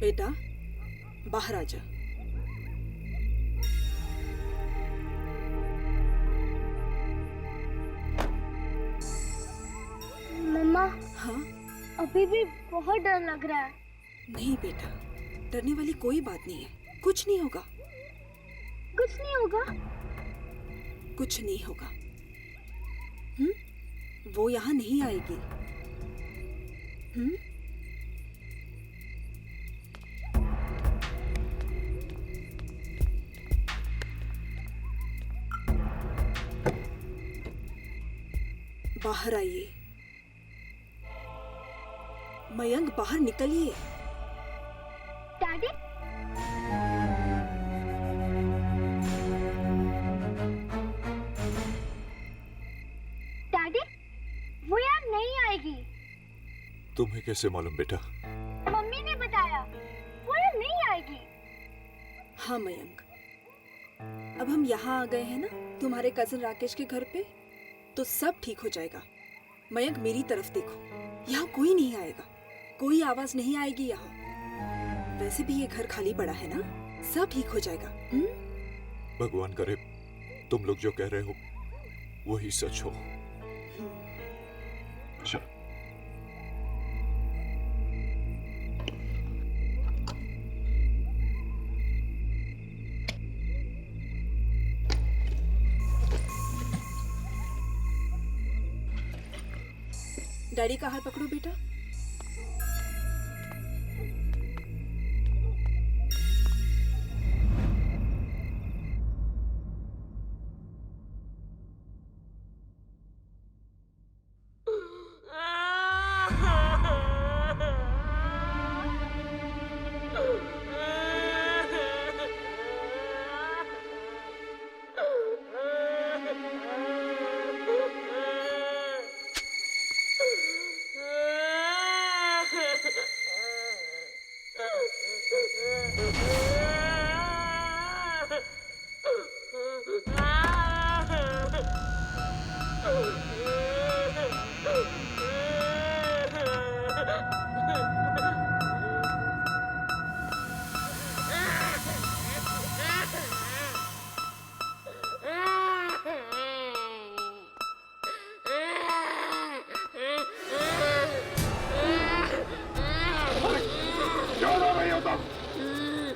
बेटा बाहर आ जा। मम्मा, हाँ? अभी भी बहुत डर लग रहा है। नहीं बेटा, डरने वाली कोई बात नहीं है, कुछ नहीं होगा। कुछ नहीं होगा? कुछ नहीं होगा। वो यहाँ नहीं आएगी। बाहर आइए। मयंक बाहर निकलिए। डैडी, डैडी, वो यार नहीं आएगी। तुम्हें कैसे मालूम बेटा? मम्मी ने बताया, वो यार नहीं आएगी। हाँ मयंक, अब हम यहाँ आ गए हैं ना तुम्हारे कजिन राकेश के घर पे, तो सब ठीक हो जाएगा। मयंक मेरी तरफ देखो, यहाँ कोई नहीं आएगा, कोई आवाज नहीं आएगी यहाँ। वैसे भी ये घर खाली पड़ा है ना, सब ठीक हो जाएगा। भगवान करे तुम लोग जो कह रहे हो वही सच हो। चल। डैडी का हाथ पकड़ो बेटा।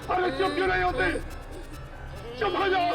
अरे चुप क्यों नहीं होते? चुप हो जाओ।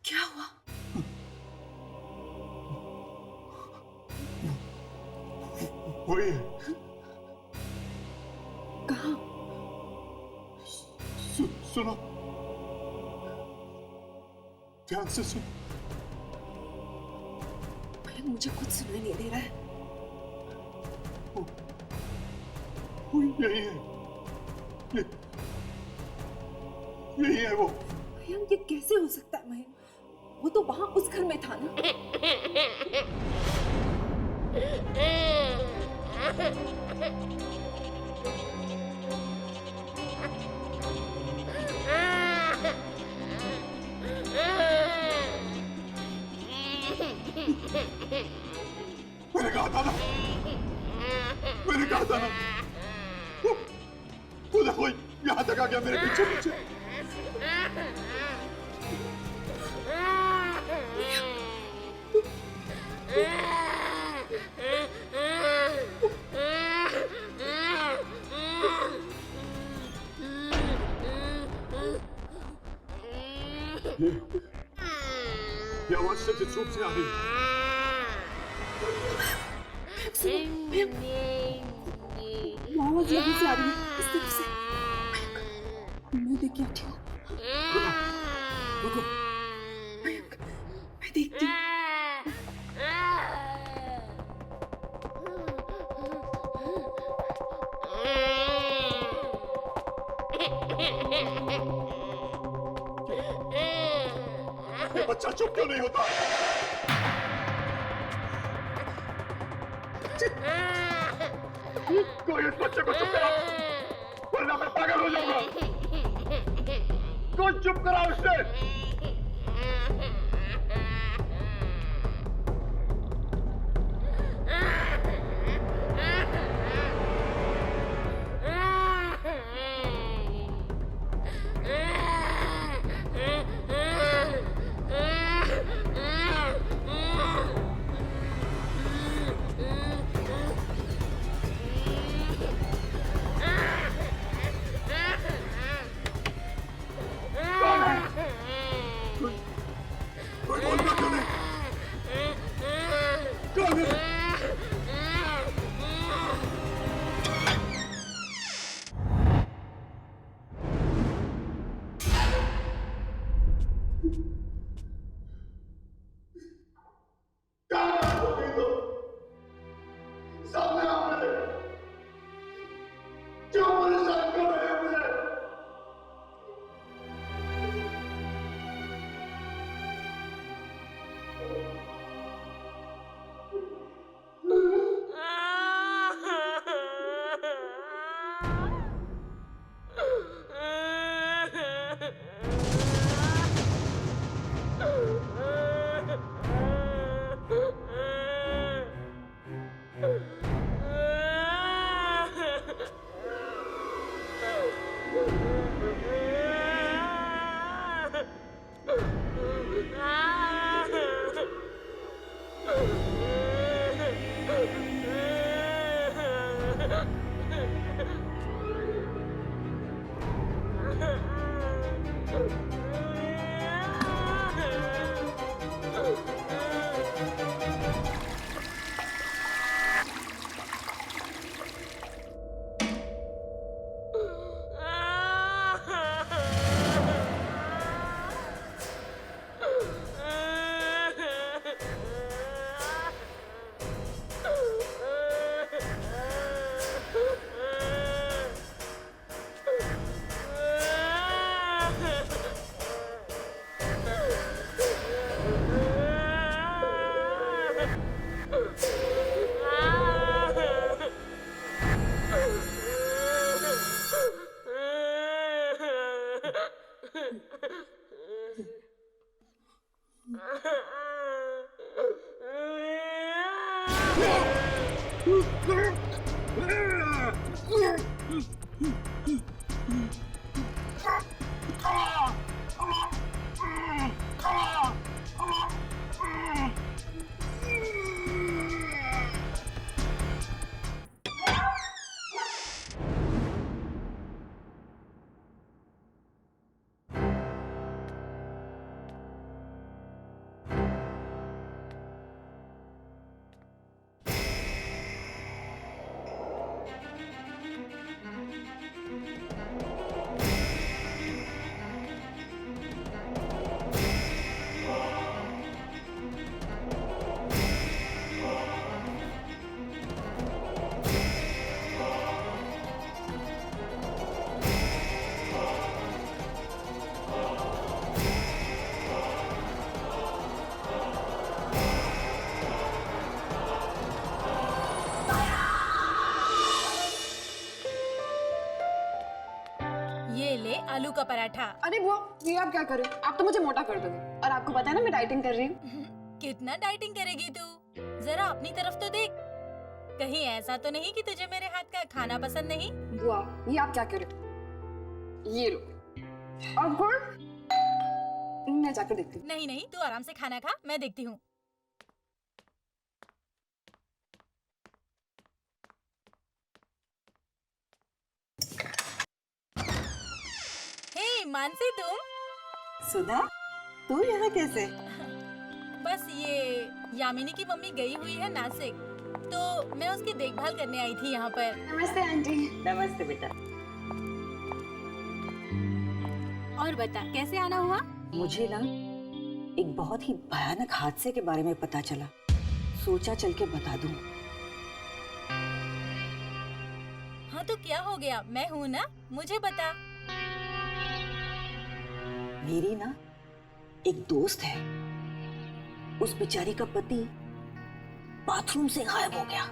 क्या हुआ? वही है। कहाँ? सुनो, ध्यान से सुन। मयंक मुझे कुछ सुनाई नहीं दे रहा है। यही है, यही है वो। मयंक ये कैसे हो सकता है मयंक? वो तो वहां उस घर में था ना। मैंने कहा था ना, मैंने कहा था ना। वो देखो यहाँ तक आ गया मेरे पीछे पीछे। ये आवाज सचित रूप से आ रही है। वो आवाज यहाँ से आ रही है, इस तरफ से। मैं देख के आती हूँ। रुको, मयंक, मैं देखती हूँ। ये बच्चा चुप क्यों नहीं होता? कोई इस बच्चे को चुप कराओ, वरना मैं पागल हो जाऊंगा। कोई चुप कराओ इसे। कोई बोलता क्यों नहीं? कौन है? कहाँ हो गई तुम? सामने आओ मेरे। क्यों परेशान कर रहे हो मुझे? ये ले आलू का पराठा। अरे बुआ, ये आप क्या कर रहे हो? आप तो मुझे मोटा कर दोगे। और आपको पता है ना मैं डाइटिंग कर रही हूँ। कितना डाइटिंग करेगी तू? जरा अपनी तरफ तो देख। कहीं ऐसा तो नहीं कि तुझे मेरे हाथ का खाना पसंद नहीं? बुआ, ये आप क्या कर रहे हो? ये लो। और गुड़ मैं जाकर देखती हूँ। नहीं नहीं, तू आराम से खाना खा, मैं देखती हूँ। हे मानसी, तुम? सुधा, तू यहाँ कैसे? बस ये यामिनी की मम्मी गई हुई है नासिक, तो मैं उसकी देखभाल करने आई थी यहाँ पर। नमस्ते आंटी। नमस्ते बेटा। और बता, कैसे आना हुआ? मुझे ना एक बहुत ही भयानक हादसे के बारे में पता चला, सोचा चल के बता दूं। हाँ तो क्या हो गया? मैं हूँ ना, मुझे बता। मेरी ना एक दोस्त है, उस बेचारी का पति बाथरूम से गायब हो गया।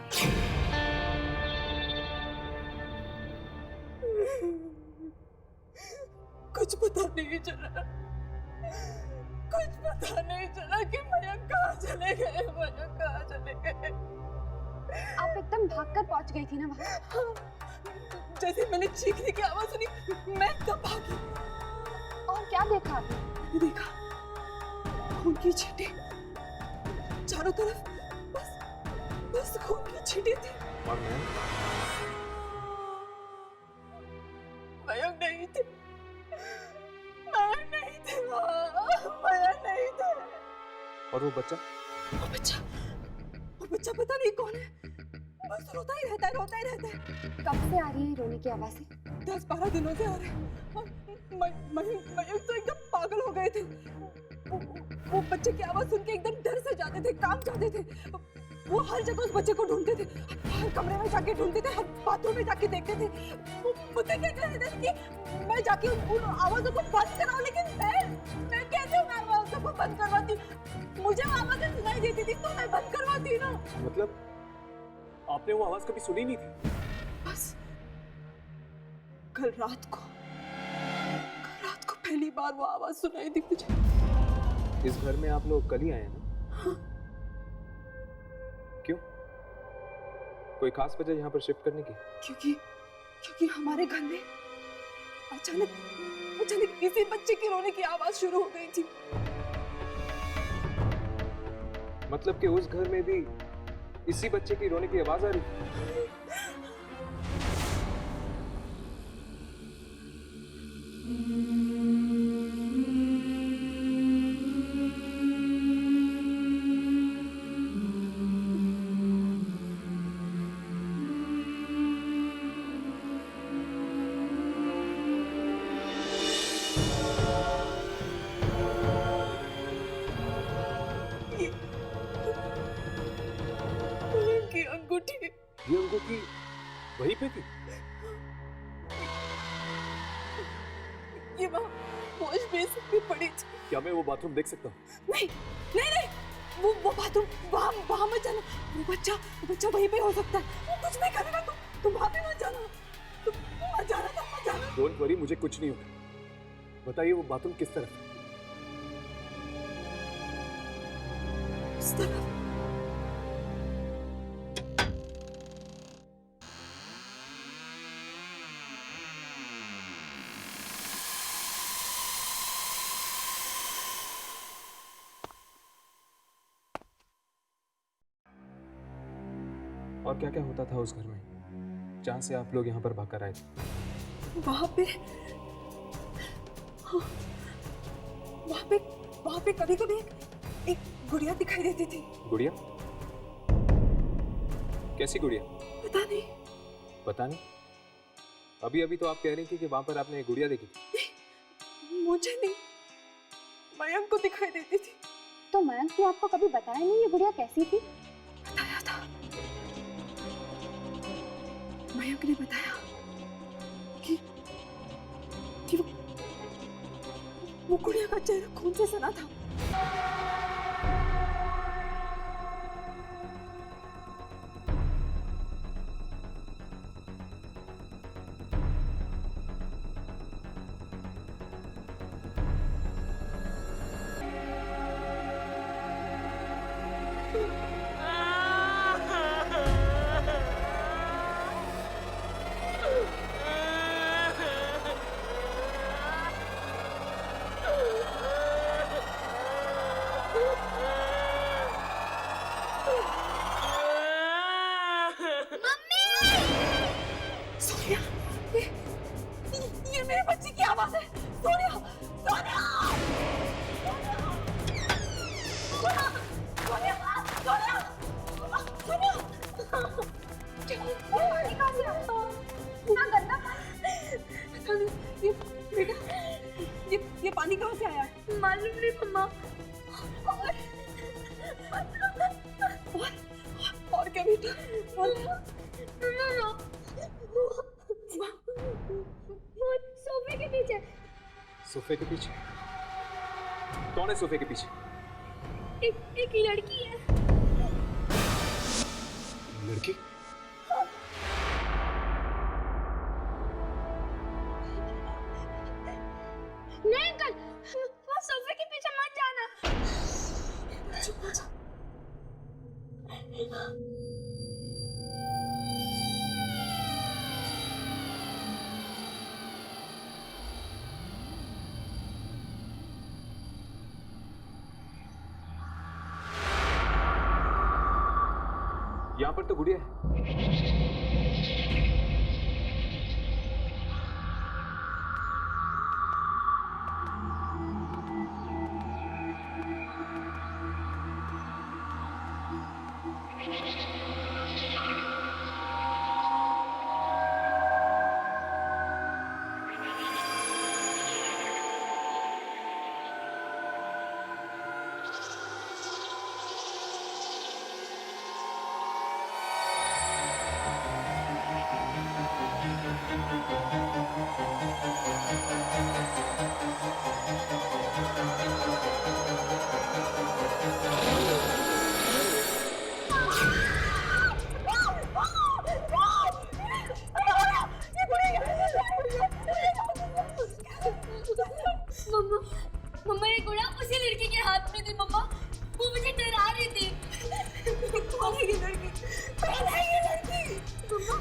कुछ पता नहीं चला, कुछ पता नहीं चला कि मयंक कहाँ चले गए, मयंक कहाँ चले गए। आप एकदम भागकर पहुंच गई थी ना वहाँ। जैसे मैंने चीखने की आवाज सुनी, मैं तब भागी। और क्या देखा आपने? देखा खून की छींटे चारों तरफ, बस बस खून की छींटे थी। और मैं मयंक नहीं थे, मयंक नहीं थे वहाँ, मयंक नहीं थे। और वो बच्चा वो बच्चा पता नहीं कौन है, बस रोता ही रहता है, रोता ही रहता है। कब से आ रही है रोने की आवाज़ें? 10-12 दिनों से आ रहे हैं। मयंक तो एकदम पागल हो गए थे। वो बच्चे की आवाज सुन के एकदम डर से जाते थे, कांप जाते थे। वो हर जगह उस बच्चे को ढूंढते थे, हर कमरे में जाके ढूंढते थे, हर बाथरूम में जाके देखते थे। वो मुझसे क्या कहते थे कि मैं जाके उन आवाजों को बंद कराऊं, लेकिन मैं कैसे उन आवाजों को बंद करवाती? मुझे वो आवाजें सुनाई देती थी तो मैं बंद करवाती ना। मतलब आपने वो आवाज कभी सुनी नहीं थी? बस कल रात को पहली बार वो आवाज सुनाई दी मुझे। इस घर में आप लोग कल ही आए हैं ना? हाँ। क्यों? कोई खास वजह यहाँ पर शिफ्ट करने की? क्योंकि हमारे घर में अचानक किसी बच्चे की रोने की आवाज शुरू हो गई थी। मतलब कि उस घर में भी इसी बच्चे की रोने की आवाज आ रही थी? की अंगूठी ये अंगूठी वहीं पे थी? ये वहाँ वॉश बेसिन में पड़ी थी। क्या मैं वो बाथरूम देख सकता हूँ? नहीं नहीं नहीं, वो बाथरूम वहाँ मत जाना। वो बच्चा वहीं पे हो सकता है, वो कुछ नहीं करेगा। तुम वहाँ पे मत जाना, तुम मत जाना। डोंट वरी, मुझे कुछ नहीं होगा। बताइए वो बाथरूम किस तरफ है? इस तरफ। और क्या क्या होता था उस घर में जहाँ से आप लोग यहाँ पर भागकर आए थे? वहाँ पे कभी कभी एक गुड़िया दिखाई देती थी। गुड़िया? कैसी गुड़िया? पता नहीं। अभी अभी तो आप कह रही थी कि वहां पर आपने एक गुड़िया देखी थी। मुझे नहीं, मयंक को दिखाई देती थी। तो मयंक ने आपको कभी बताया नहीं ये गुड़िया कैसी थी? बताया था, मयंक ने बताया कि वो गुड़िया का चेहरा खून से सना था। मेरे बच्चे की आवाज है। सोनिया, सोनिया, सोनिया, सोनिया, सोनिया, पानी कहाँ से आया? इतना गंदा पानी। ये बेटा, ये पानी कहाँ से आया? मालूम नहीं मम्मा। और क्या बेटा? और वो सोफे के पीछे। सोफे के पीछे? कौन है सोफे के पीछे? एक लड़की है। लड़की? नहीं अंकल, वो सोफे के पीछे मत जाना। यहाँ पर तो गुड़िया है। मम्मा, मम्मा ये गुड़ा उसी लड़की के हाथ में थी मम्मा। वो मुझे डरा रही थी। कौन है ये लड़की? कौन है ये लड़की? मम्मा,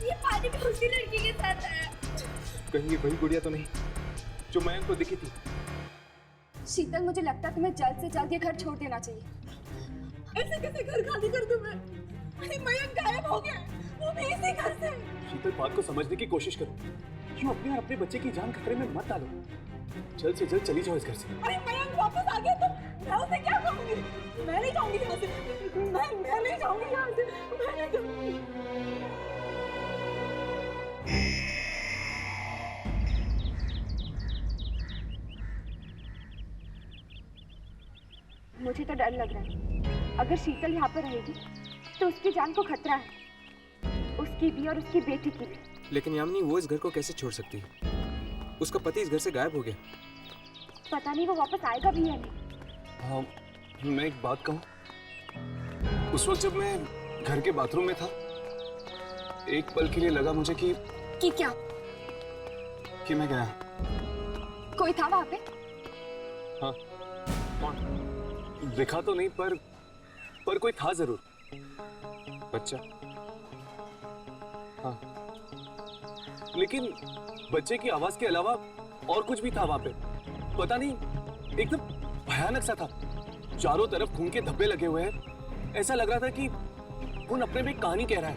ये पानी में उसी लड़की के साथ आया। कहीं ये वही गुड़िया तो नहीं जो मयंक को दिखी थी? शीतल, मुझे लगता है तुम्हें जल्द से जल्द ये घर छोड़ देना चाहिए। ऐसे कैसे घर खाली कर दूं मैं? अरे मयंक गायब हो गया, वो भी इसी घर से। शीतल, बात को समझने की कोशिश करो। क्यों अपने और अपने बच्चे की जान खतरे में मत डालो। जल्द से जल्द चली जाओ इस घर से। अरे मयंक वापस आ गया तो मैं उसे क्या कहूंगी? मैं नहीं जाऊंगी यहाँ से। मैं नहीं जाऊंगी यहाँ से। मैं नहीं जाऊंगी। मुझे तो डर लग रहा है। अगर शीतल यहाँ पर रहेगी तो उसकी जान को खतरा है, उसकी भी और उसकी बेटी की भी। लेकिन यामिनी, वो इस घर को कैसे छोड़ सकती है? उसका पति इस घर से गायब हो गया। पता नहीं वो वापस आएगा भी या नहीं। हाँ, मैं एक बात कहूँ। उस वक्त जब मैं घर के बाथरूम में था, एक पल के लिए लगा मुझे कि क्या? कि मैं गया। कोई था वहाँ पे? हाँ। कौन? दिखा तो नहीं, पर कोई था जरूर। बच्चा? हाँ, लेकिन बच्चे की आवाज के अलावा और कुछ भी था वहां पे। पता नहीं, एकदम भयानक सा था। चारों तरफ खून के धब्बे लगे हुए हैं। ऐसा लग रहा था कि खून अपने में एक कहानी कह रहा है।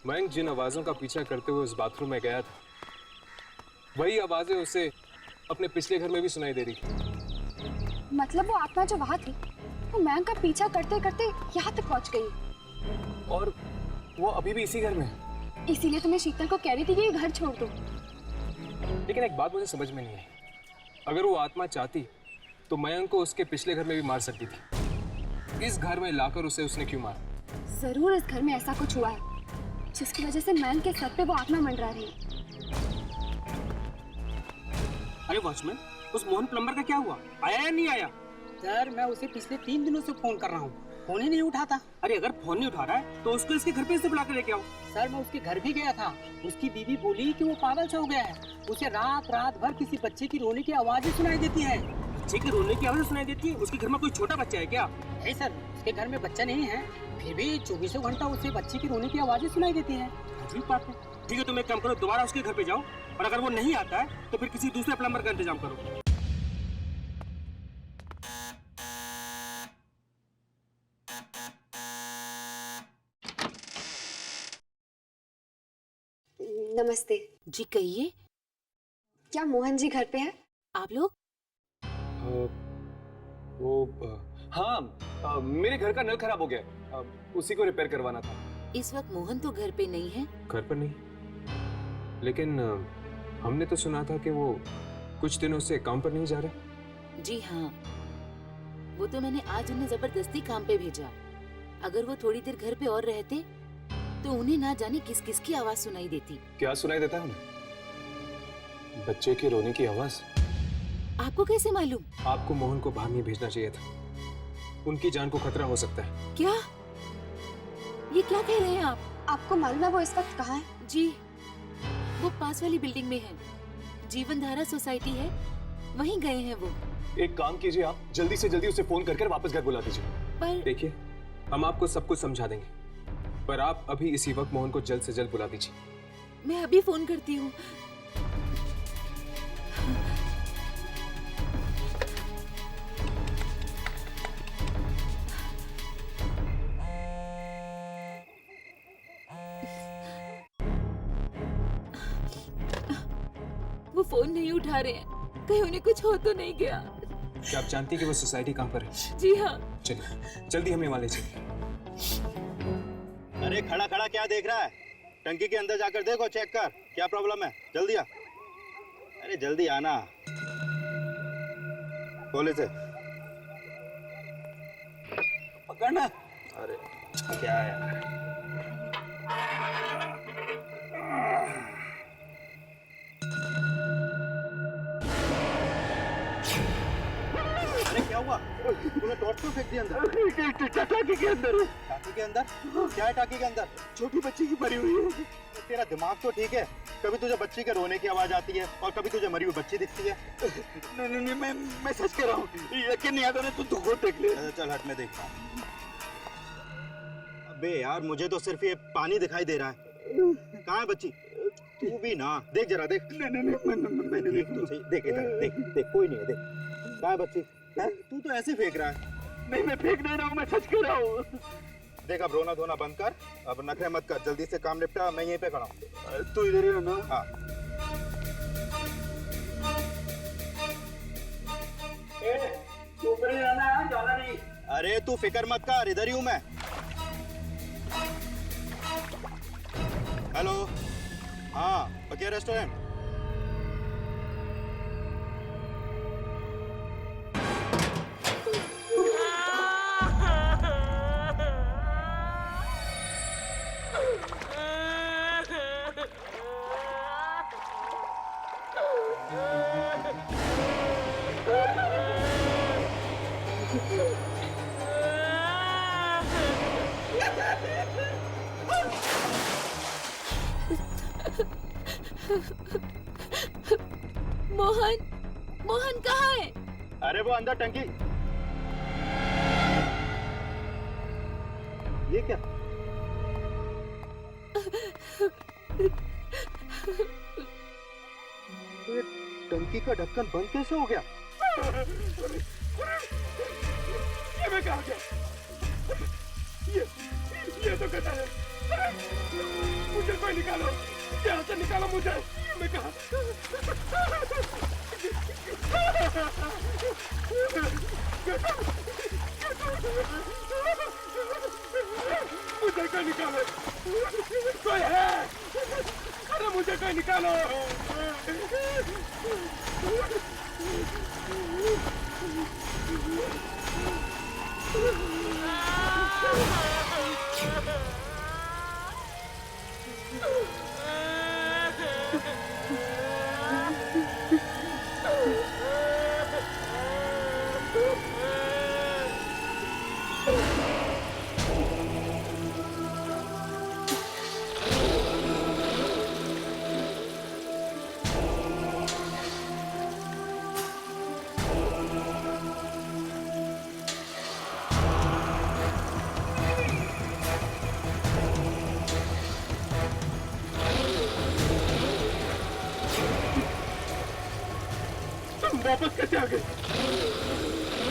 मयंक जिन आवाजों का पीछा करते हुए उस बाथरूम में गया था, वही आवाजें उसे अपने पिछले घर में भी सुनाई दे रही थी। मतलब वो आत्मा जो वहाँ थी, वो मयंक का पीछा करते करते यहाँ तक पहुँच गई। और वो अभी भी इसी घर में है। इसीलिए तुम्हें शीतल को कह रही थी कि ये घर छोड़ दो। लेकिन एक बात मुझे समझ में नहीं आई। अगर वो आत्मा चाहती तो मयंक को उसके पिछले घर में भी मार सकती थी। इस घर में लाकर उसे उसने क्यों मारा? जरूर इस घर में ऐसा कुछ हुआ है जिसकी वजह से मयंक के सर पे वो आत्मा मंडरा रही है। अरे वॉचमैन, उस मोहन प्लम्बर का क्या हुआ? आया या नहीं आया? सर, मैं उसे पिछले 3 दिनों से फोन कर रहा हूँ, फोन ही नहीं उठाता। अरे अगर फोन नहीं उठा रहा है तो उसको इसके घर पे से बुला के लेके आओ। सर, मैं उसके घर भी गया था। उसकी बीवी बोली कि वो पागल सा हो गया है। उसे रात रात भर किसी बच्चे की रोने की आवाजें सुनाई देती है। बच्चे की रोने की आवाज सुनाई देती है? उसके घर में कोई छोटा बच्चा है क्या? नहीं सर, उसके घर में बच्चा नहीं है, फिर भी 24 घंटा उसे बच्चे की रोने की आवाजें सुनाई देती है। अजीब बात है। ठीक है, तुम एक काम करो, दोबारा उसके घर पे जाओ, और अगर वो नहीं आता है तो फिर किसी दूसरे प्लम्बर का इंतजाम करो। नमस्ते जी कहिए। क्या मोहन जी घर पे है? आप लोग? हाँ, मेरे घर का नल खराब हो गया है। उसी को रिपेयर करवाना था। इस वक्त मोहन तो घर पे नहीं है। घर पर नहीं, लेकिन हमने तो सुना था कि वो कुछ दिनों से काम पर नहीं जा रहे। जी हाँ, वो तो मैंने आज उन्हें जबरदस्ती काम पे भेजा। अगर वो थोड़ी देर घर पे और रहते तो उन्हें ना जाने किस किस की आवाज सुनाई देती। क्या सुनाई देता है उन्हें? बच्चे के रोने की आवाज। आपको कैसे मालूम? आपको मोहन को बाहर नहीं भेजना चाहिए था, उनकी जान को खतरा हो सकता है। क्या? ये क्या कह रहे हैं आप? आपको मालूम है वो इस वक्त कहाँ है? जी, वो पास वाली बिल्डिंग में है। जीवन धारा सोसाइटी है, वहीं गए हैं वो। एक काम कीजिए, आप जल्दी से जल्दी उसे फोन करके वापस घर बुला दीजिए। पर देखिए, हम आपको सब कुछ समझा देंगे, पर आप अभी इसी वक्त मोहन को जल्द से जल्द बुला दीजिए। मैं अभी फोन करती हूँ। वो फोन नहीं उठा रहे हैं, कहीं उन्हें कुछ हो तो नहीं गया। क्या आप जानती हैं कि वो सोसाइटी कहाँ पर है? जी हाँ। चलिए जल्दी हमें वहाँ ले चलिए। अरे खड़ा खड़ा क्या देख रहा है? टंकी के अंदर जाकर देखो, चेक कर क्या प्रॉब्लम है। जल्दी आ। अरे जल्दी आना। खोले से पकड़ना। अरे क्या है? अरे क्या हुआ? तूने टॉर्च क्यों फेंक दिया अंदर? टाकी के अंदर। टाकी के अंदर? क्या है टाकी के अंदर? छोटी बच्ची की मरी हुई है। तेरा दिमाग तो ठीक है? कभी तुझे बच्ची के रोने की आवाज आती है और कभी तुझे मरी हुई बच्ची दिखती है। नहीं, मैं सच कह रहा हूँ, यकीन नहीं आता। तू खुद देख ले। चल हट, मैं देखता हूँ। अबे यार, मुझे तो सिर्फ ये पानी दिखाई दे रहा है। कहाँ है बच्ची? तू भी ना देख जरा, देख। मैंने देख इधर, देख कोई नहीं है। देख कहाँ है बच्ची? तू तो ऐसे फेंक रहा है। नहीं, मैं फेंक नहीं रहा हूँ, मैं सच कह रहा हूँ। देख, अब रोना धोना बंद कर, अब नखरे मत कर, जल्दी से काम निपटा। मैं यहीं पे खड़ा हूँ। तू इधर ही रहना। हाँ। तू ऊपर ही रहना है, जाना नहीं। अरे तू फिक्र मत कर, इधर ही हूँ मैं। हेलो, हाँ बकिया रेस्टोरेंट। मोहन कहाँ है? अरे वो अंदर टंकी। ये क्या? ये टंकी का ढक्कन बंद कैसे हो गया? ये मैं कहाँ गया? ये तो गधा है। मुझे कोई निकालो, यहाँ से निकालो मुझे। मैं कहाँ? मुझे कोई निकालो, कोई है? अरे मुझे कोई निकालो। वापस कैसे आ गए?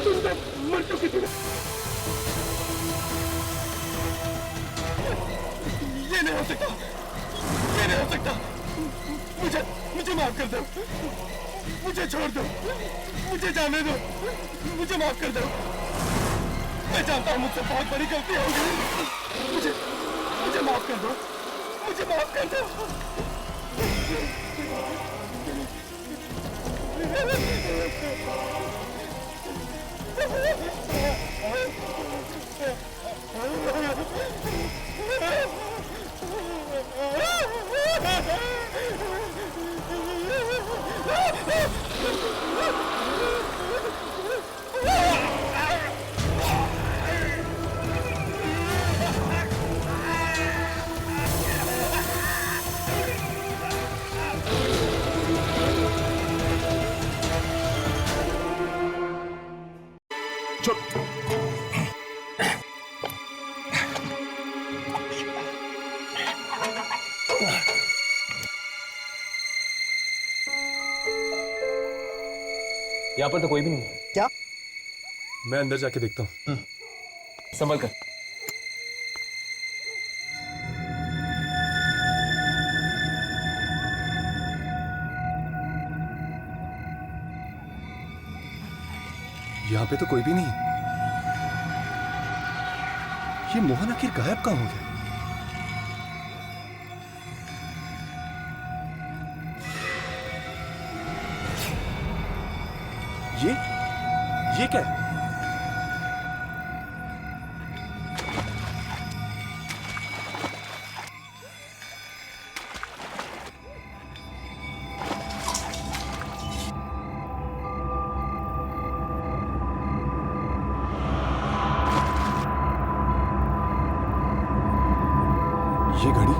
तुम तो मर चुकी थी। ये नहीं हो सकता, ये नहीं हो सकता। मुझे माफ कर दो, मुझे छोड़ दो, मुझे जाने दो, मुझे माफ कर दो। मैं जानता हूँ मुझसे बहुत बड़ी गलती हो गई। मुझे माफ कर दो, मुझे माफ कर दो। यहाँ पर तो कोई भी नहीं है। क्या? मैं अंदर जाके देखता हूँ। संभल कर। यहाँ पे तो कोई भी नहीं। ये मोहन आखिर गायब कहाँ हो गया? ये क्या है? ये घड़ी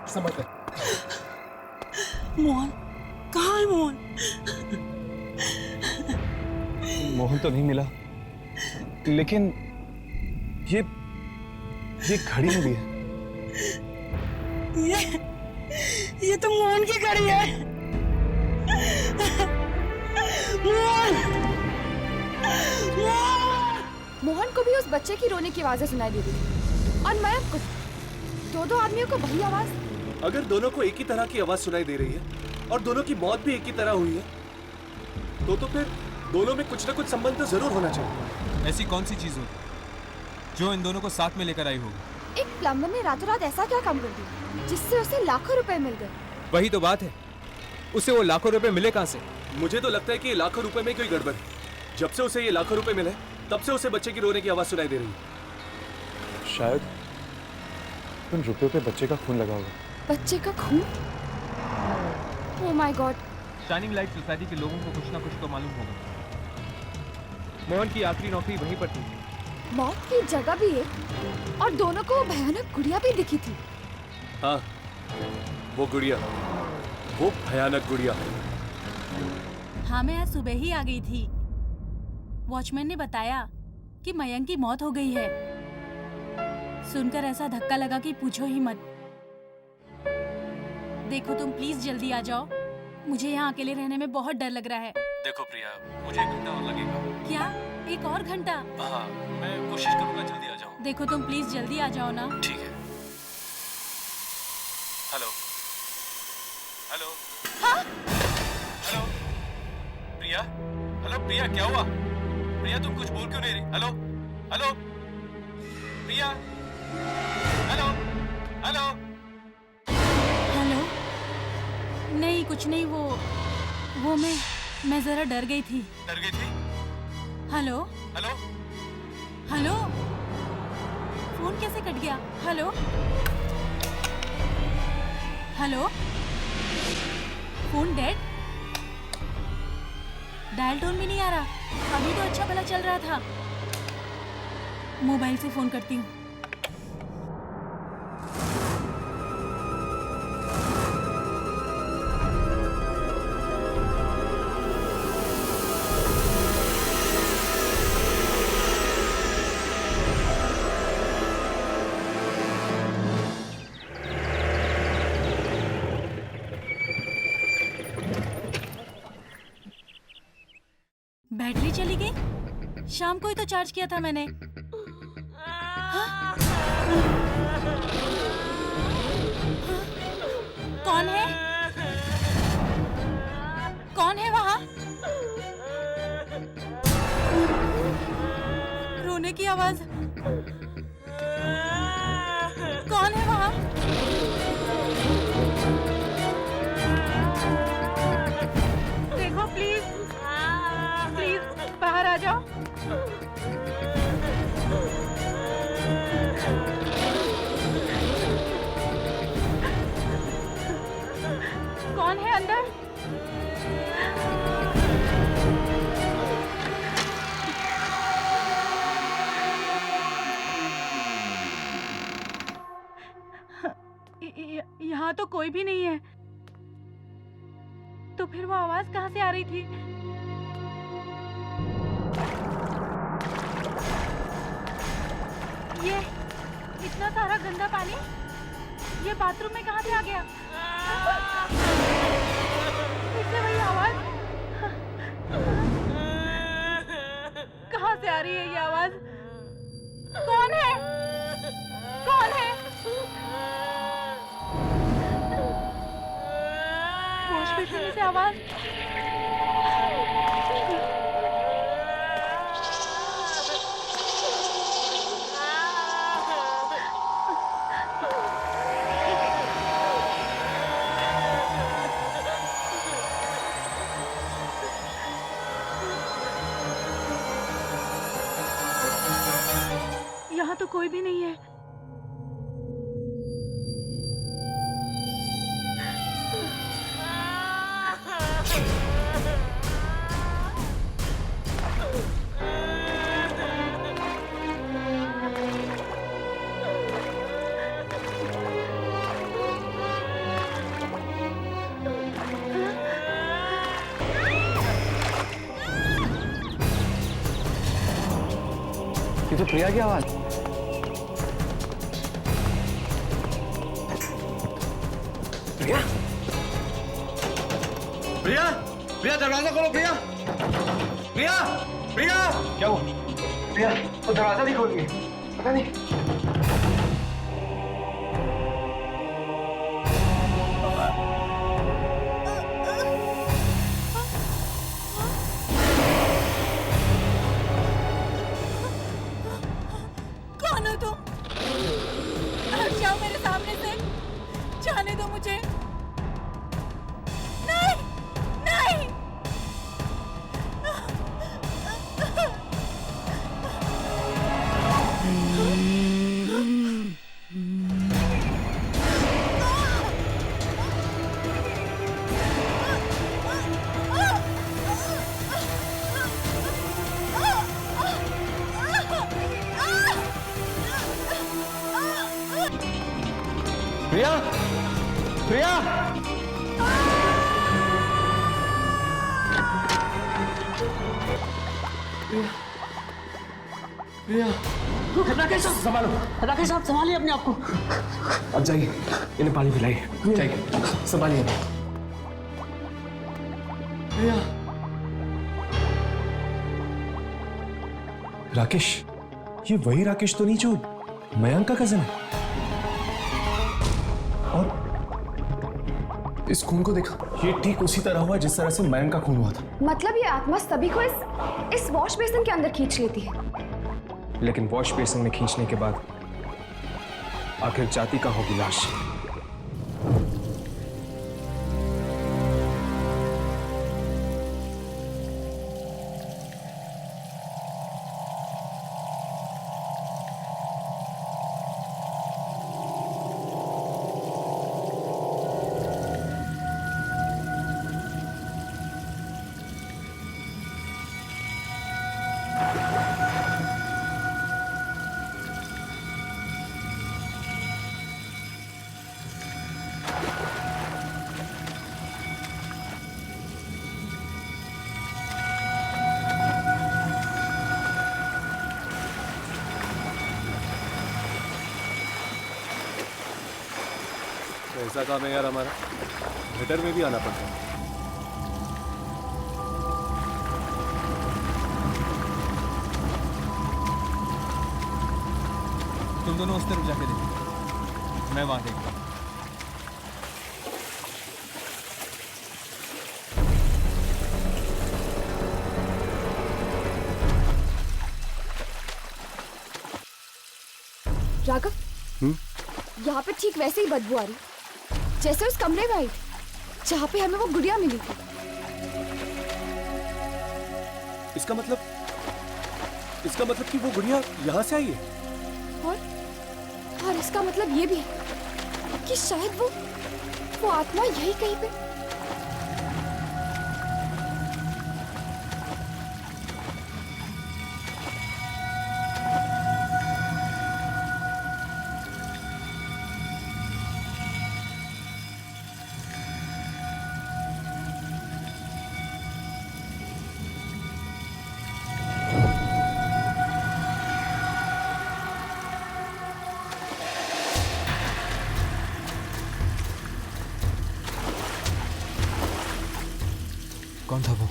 समझ गए। मोहन कहाँ है मोहन? मोहन तो नहीं मिला, लेकिन ये घड़ी मिली है। ये तो मोहन की घड़ी है। मोहन को भी उस बच्चे की रोने की आवाजें सुनाई दे रही थी और मयंक को। दो आदमियों को वही आवाज। अगर दोनों को एक ही तरह की आवाज सुनाई दे रही है और दोनों की मौत भी एक ही तरह हुई है, तो फिर दोनों में कुछ ना कुछ संबंध तो जरूर होना चाहिए। ऐसी कौन सी चीज होगी जो इन दोनों को साथ में लेकर आई होगी? एक प्लम्बर ने रातों रात ऐसा क्या काम कर दिया जिससे उसे लाखों रुपए मिल गए? वही तो बात है, उसे वो लाखों रुपए मिले कहाँ से? मुझे तो लगता है कि लाखों रुपए में कोई गड़बड़ है। जब से उसे ये लाखों रुपए मिले, तब से उसे बच्चे की रोने की आवाज सुनाई दे रही है। शायद उन रुपयों पे बच्चे का खून लगा होगा। बच्चे का खून? Oh my God. Shining light society के लोगों को कुछ ना कुछ तो मालूम होगा। मोहन की आखिरी नौकरी वहीं पर थी। मौत की जगह भी है और दोनों को भयानक गुड़िया भी दिखी थी। हाँ, वो गुड़िया, वो भयानक गुड़िया। हाँ, मैं आज सुबह ही आ गई थी। वॉचमैन ने बताया कि मयंक की मौत हो गई है। सुनकर ऐसा धक्का लगा कि पूछो ही मत। देखो तुम प्लीज जल्दी आ जाओ, मुझे यहाँ अकेले रहने में बहुत डर लग रहा है। देखो प्रिया, मुझे 1 घंटा और लगेगा। क्या? 1 और घंटा? हाँ, मैं कोशिश करूंगा जल्दी आ जाऊं। देखो तुम प्लीज जल्दी आ जाओ ना। ठीक है। Hello hello. हाँ? हेलो प्रिया, हेलो प्रिया, क्या हुआ? प्रिया तुम कुछ बोल क्यों नहीं रही? हेलो हेलो प्रिया, हेलो हेलो हेलो। नहीं कुछ नहीं, वो मैं जरा डर गई थी। डर गई थी? Hello hello hello. फोन कैसे कट गया? Hello hello. Phone dead? Dial tone भी नहीं आ रहा। अभी तो अच्छा भला चल रहा था। मोबाइल से फोन करती हूँ। बैटरी चली गई? शाम को ही तो चार्ज किया था मैंने। हाँ? कौन है? कौन है वहाँ? रोने की आवाज। कौन है वहाँ? देखो प्लीज, प्लीज बाहर आ जाओ। कौन है अंदर? यहाँ तो कोई भी नहीं है। तो फिर वो आवाज कहाँ से आ रही थी? ये इतना सारा गंदा पानी ये बाथरूम में कहाँ से आ गया? फिर से वही आवाज। कहाँ से आ रही है ये आवाज? कौन है? कौन है? वॉश बेसिन में से आवाज। यहाँ तो कोई भी नहीं है। ये तो प्रिया की आवाज। प्रिया, प्रिया, प्रिया दरवाजा खोलो। प्रिया, प्रिया, प्रिया। क्या हुआ? प्रिया वो दरवाजा नहीं खोल रही है। पता नहीं। कौन हो तुम? हट जाओ मेरे सामने से। जाने दो मुझे। नहीं, नहीं। प्रिया, प्रिया। प्रिया, राकेश साहब संभालो। राकेश साहब संभालिए अपने आप को। अब जाइए, इन्हें पानी पिलाइए। जाइए, संभालिए। प्रिया। राकेश, ये वही राकेश तो नहीं जो मयंक का कजन है? और इस खून को देखा, ये ठीक उसी तरह हुआ जिस तरह से मयंक का खून हुआ था। मतलब ये आत्मा सभी को इस वॉश बेसिन के अंदर खींच लेती है। लेकिन वॉश बेसिन में खींचने के बाद आखिर जाति का होगी लाश। ऐसा काम है यार हमारा, थिएटर में भी आना पड़ता है। तुम दोनों उस तरफ जाके देखो, मैं वहां देखता हूँ। राघव, यहाँ पे ठीक वैसे ही बदबू आ रही जैसे उस कमरे में आई जहाँ पे हमें वो गुड़िया मिली थी। इसका मतलब कि वो गुड़िया यहाँ से आई है। और इसका मतलब ये भी है कि शायद वो आत्मा यही कहीं पे। कौन था वो?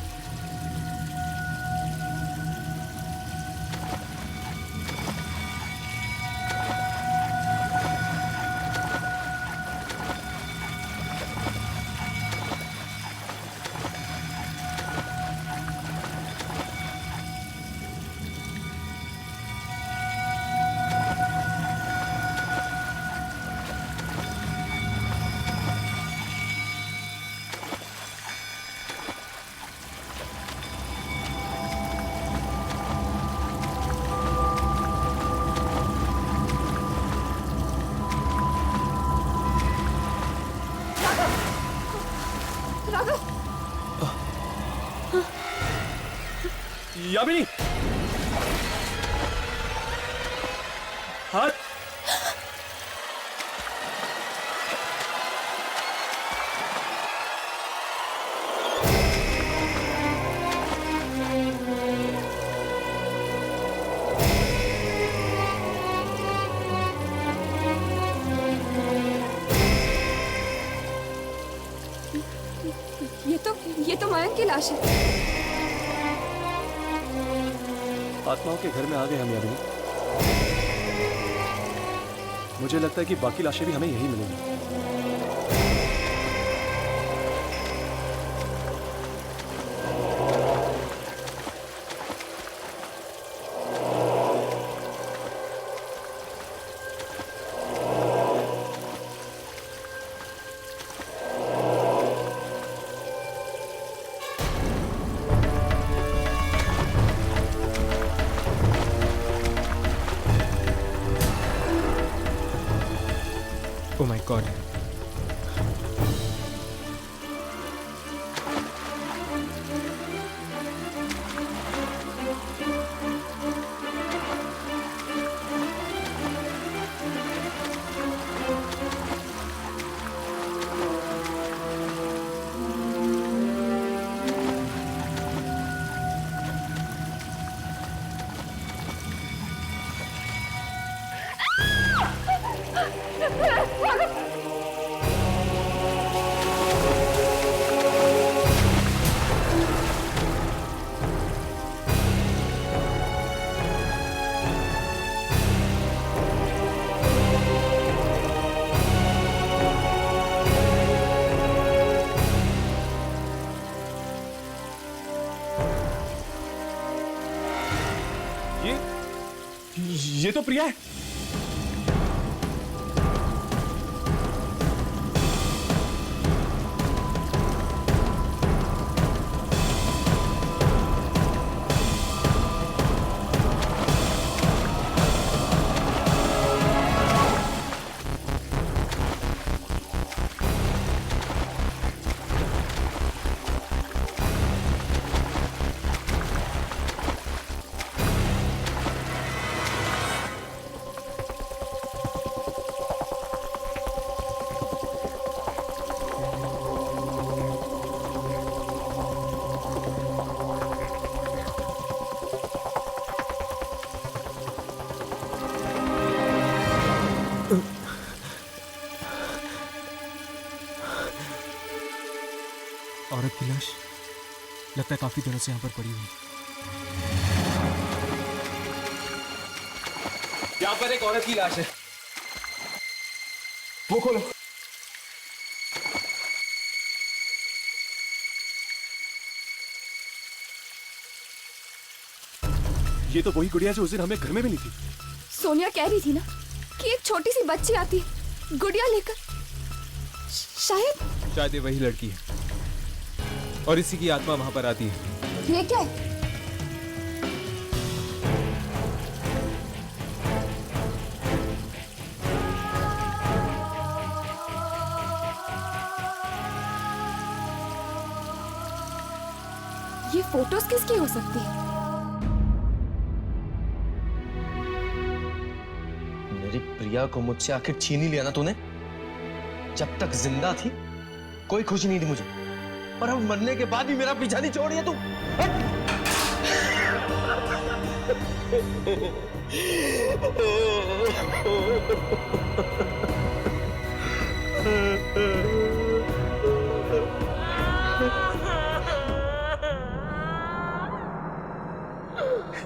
यामिनी, हाथ। ये तो मयंक की लाश है। आत्माओं के घर में आ गए हम यामिनी। मुझे लगता है कि बाकी लाशें भी हमें यही मिलेंगी। Oh my God. ये तो प्रिया है। औरत की लाश लगता है काफी दिनों से यहाँ पर पड़ी हुई। यहाँ पर एक औरत की लाश है। वो खोलो। ये तो वही गुड़िया जो उस दिन हमें घर में मिली थी। सोनिया कह रही थी ना कि एक छोटी सी बच्ची आती है गुड़िया लेकर। शायद ये वही लड़की है और इसी की आत्मा वहां पर आती है। ये क्या है? ये फोटोज किसकी हो सकती है? मेरी प्रिया को मुझसे आखिर छीन ही लिया ना तूने। जब तक जिंदा थी कोई खुशी नहीं थी मुझे, और अब मरने के बाद भी मेरा पीछा नहीं छोड़ दिया तू।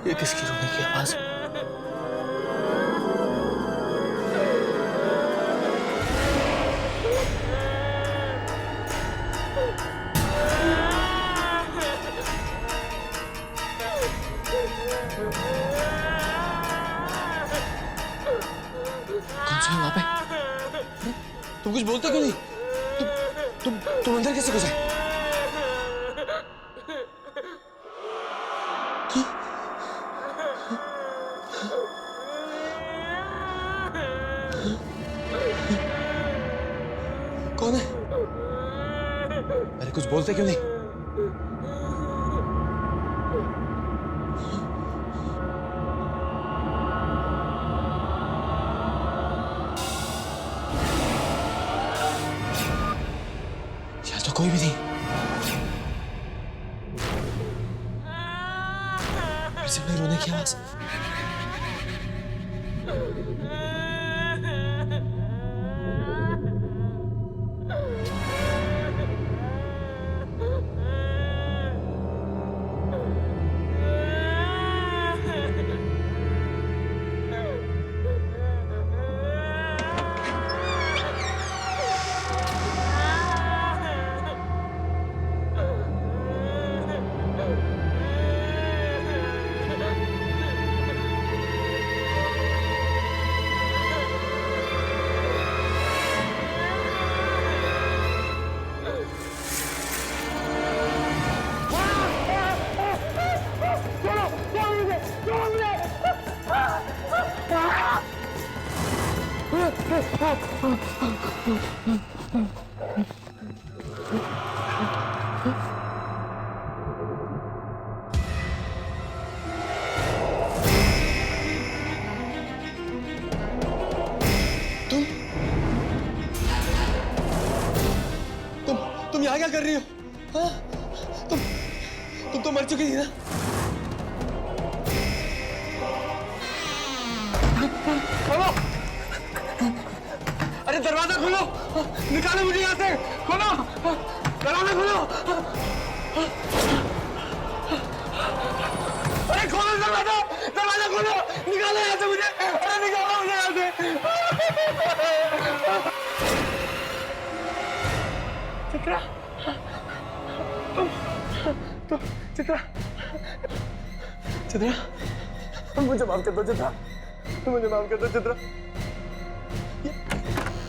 ये किसकी रोने की आवाज है? कौन सा है वहां पे? तुम कुछ बोलते क्यों नहीं? तुम अंदर कैसे घुसे? कौन है? अरे कुछ बोलते क्यों नहीं? यहाँ तो कोई भी नहीं। फिर से मेरे रोने की आवाज। तुम यहाँ क्या कर रही हो? हाँ? तुम तो मर चुकी थी ना? खोलो! अरे दरवाजा खोलो! निकालो मुझे यहाँ से! खोलो! दरवाजा खोलो! अरे खोलो दरवाजा! दरवाजा खोलो! निकालो यहाँ से मुझे! अरे निकालो मुझे यहाँ से! चित्रा! चित्रा! चित्रा! मुझे माफ कर दो चित्रा! मुझे माफ कर दो चित्रा!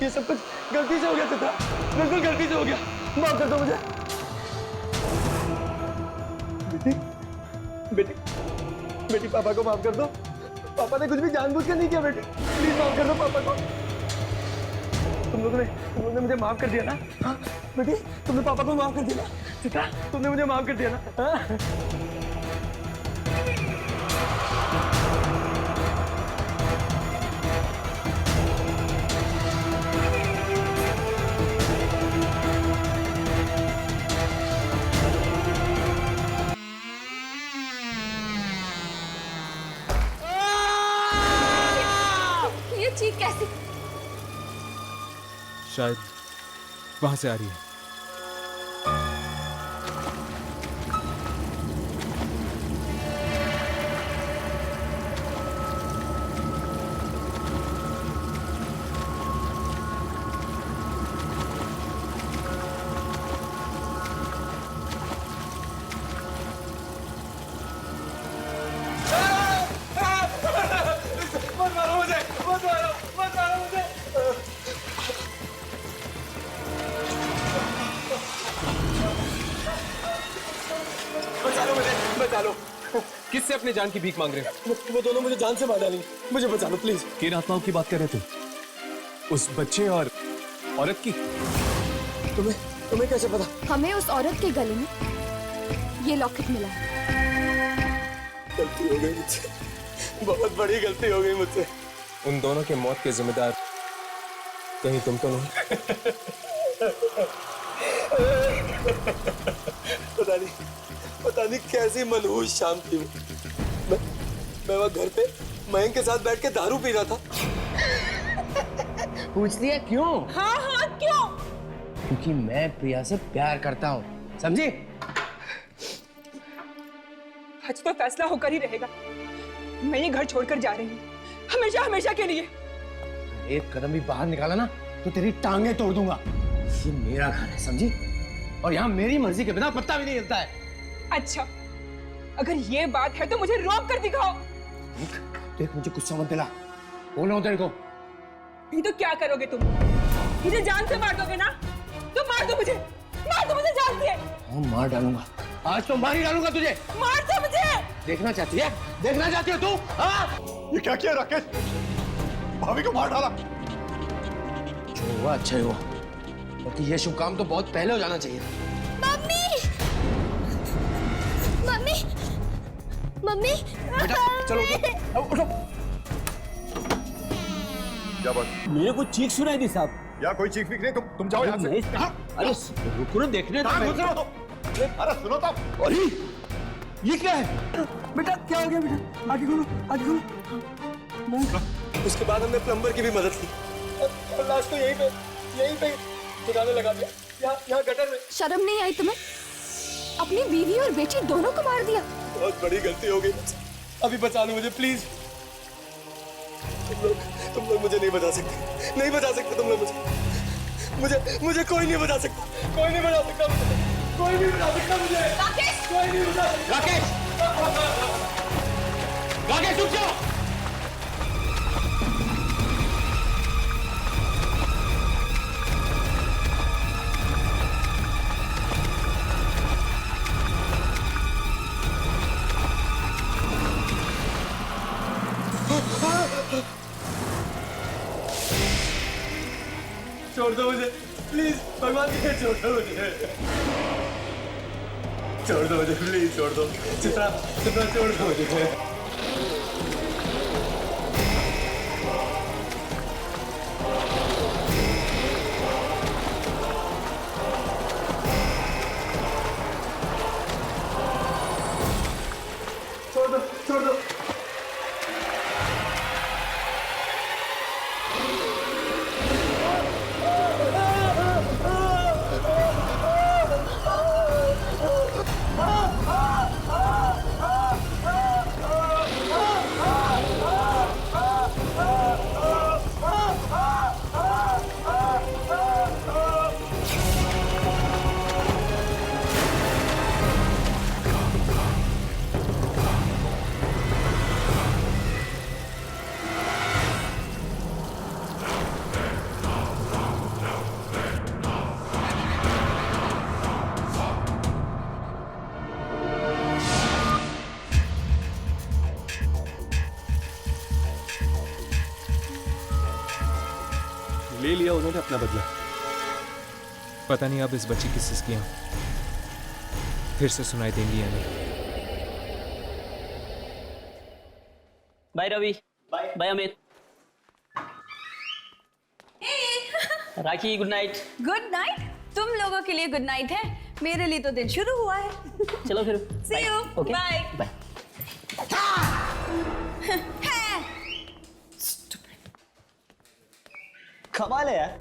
ये सब कुछ गलती से हो गया चित्रा! बिल्कुल गलती से हो गया! माफ कर दो मुझे! बेटी पापा को माफ कर दो। पापा ने कुछ भी जानबूझकर नहीं किया बेटी। प्लीज माफ कर दो पापा को। तुम लोगों ने मुझे माफ कर दिया ना? हाँ बेटी तुमने पापा को माफ कर दिया ना? चित्रा तुमने मुझे माफ कर दिया ना? हाँ? ये चीख कैसे? शायद वहां से आ रही है। अपने जान की भीख मांग रहे हो? वो दोनों मुझे जान से मार डालेंगे, मुझे बचा लो प्लीज। किन आत्माओं की बात कर रहे थे? उस बच्चे और औरत की? तुम्हें कैसे पता? हमें उस औरत के गले में ये लॉकेट मिला है। गलती हो गई मुझसे, बहुत बड़ी गलती हो गई मुझसे। उन दोनों के मौत के जिम्मेदार कहीं तुम तो नहीं? पता नहीं कैसी मनहूस शाम थी वो। मैं वहाँ घर पे मयंक के साथ बैठ के दारू पी रहा था। पूछती है क्यों? हाँ क्यों? क्योंकि मैं प्रिया से प्यार करता हूँ, समझी? आज तो फैसला होकर ही रहेगा। मैं ये घर छोड़कर जा रही हूँ, हमेशा हमेशा के लिए। एक कदम भी बाहर निकाला ना तो तेरी टांगे तोड़ दूंगा। ये मेरा घर है, समझी? और यहाँ मेरी मर्जी के बिना पत्ता भी नहीं हिलता है। अच्छा, अगर ये बात है तो मुझे रोक कर दिखाओ। देख मुझे गुस्सा मत दिला, बोल रहा हूँ तेरे को। नहीं तो क्या करोगे तुम? मुझे जान से मार दोगे ना? तो मार दो मुझे जान से। हाँ मार डालूंगा, आज तो मार ही डालूंगा तुझे। मार दो मुझे। देखना चाहती है? देखना चाहती हो तू? हाँ? ये क्या किया राकेश? भाभी को मार डाला। जो हुआ अच्छा ही हुआ, क्योंकि ये शुभ काम तो बहुत पहले हो जाना चाहिए था। मम्मी बेटा चलो उठो। क्या बात? मेरे को चीख सुनाई दी साहब। या कोई चीख फिक नहीं, तुम जाओ यहाँ से। अरे रुको ना, देखने दो। अरे सुनो तो। अरे ये क्या है? बेटा क्या हो गया? बेटा आगे खोलो। उसके बाद हमने प्लम्बर की भी मदद की और लास्ट को यहीं पे ठिकाने लगा दिया, यहाँ गटर में। शर्म नहीं आई तुम्हें? अपनी बीवी और बेटी दोनों को मार दिया। बहुत बड़ी गलती हो गई मुझसे, अभी बचा लो मुझे प्लीज। तुम लोग मुझे नहीं बचा सकते, तुम लोग मुझे कोई नहीं बचा सकता, कोई नहीं बचा सकता मुझे। राकेश! कोई नहीं बचा सकता। राकेश रुक जाओ। छोड़ दो मुझे प्लीज, भगवान की छोड़ दो मुझे प्लीज, छोड़ दो चित्रा, छोड़ दो मुझे। छोड़ दो। ले लिया उन्होंने अपना बदला। पता नहीं अब इस बच्ची की सिसकियां फिर से सुनाई देंगी या नहीं। Bye Ravi, bye Amit. Rakhi good night. Good night? तुम लोगों के लिए गुड नाइट है, मेरे लिए तो दिन शुरू हुआ है। चलो फिर See you. Okay bye. Bye. कमाल है यार,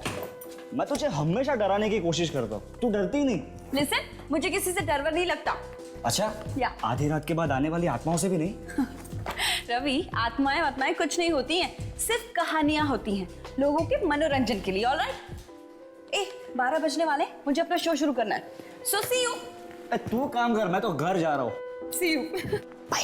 मैं तुझे हमेशा डराने की कोशिश करता हूँ, तू डरती ही नहीं। लिसन, मुझे किसी से डर नहीं लगता। अच्छा या आधी रात के बाद आने वाली आत्माओं से भी नहीं? रवि, आत्माएं कुछ नहीं होती हैं, सिर्फ कहानियां होती हैं लोगों के मनोरंजन के लिए। ऑलराइट? 12 बजने वाले, मुझे अपना शो शुरू करना है। So see you. तू काम कर, मैं तो घर जा रहा हूँ। See you. Bye.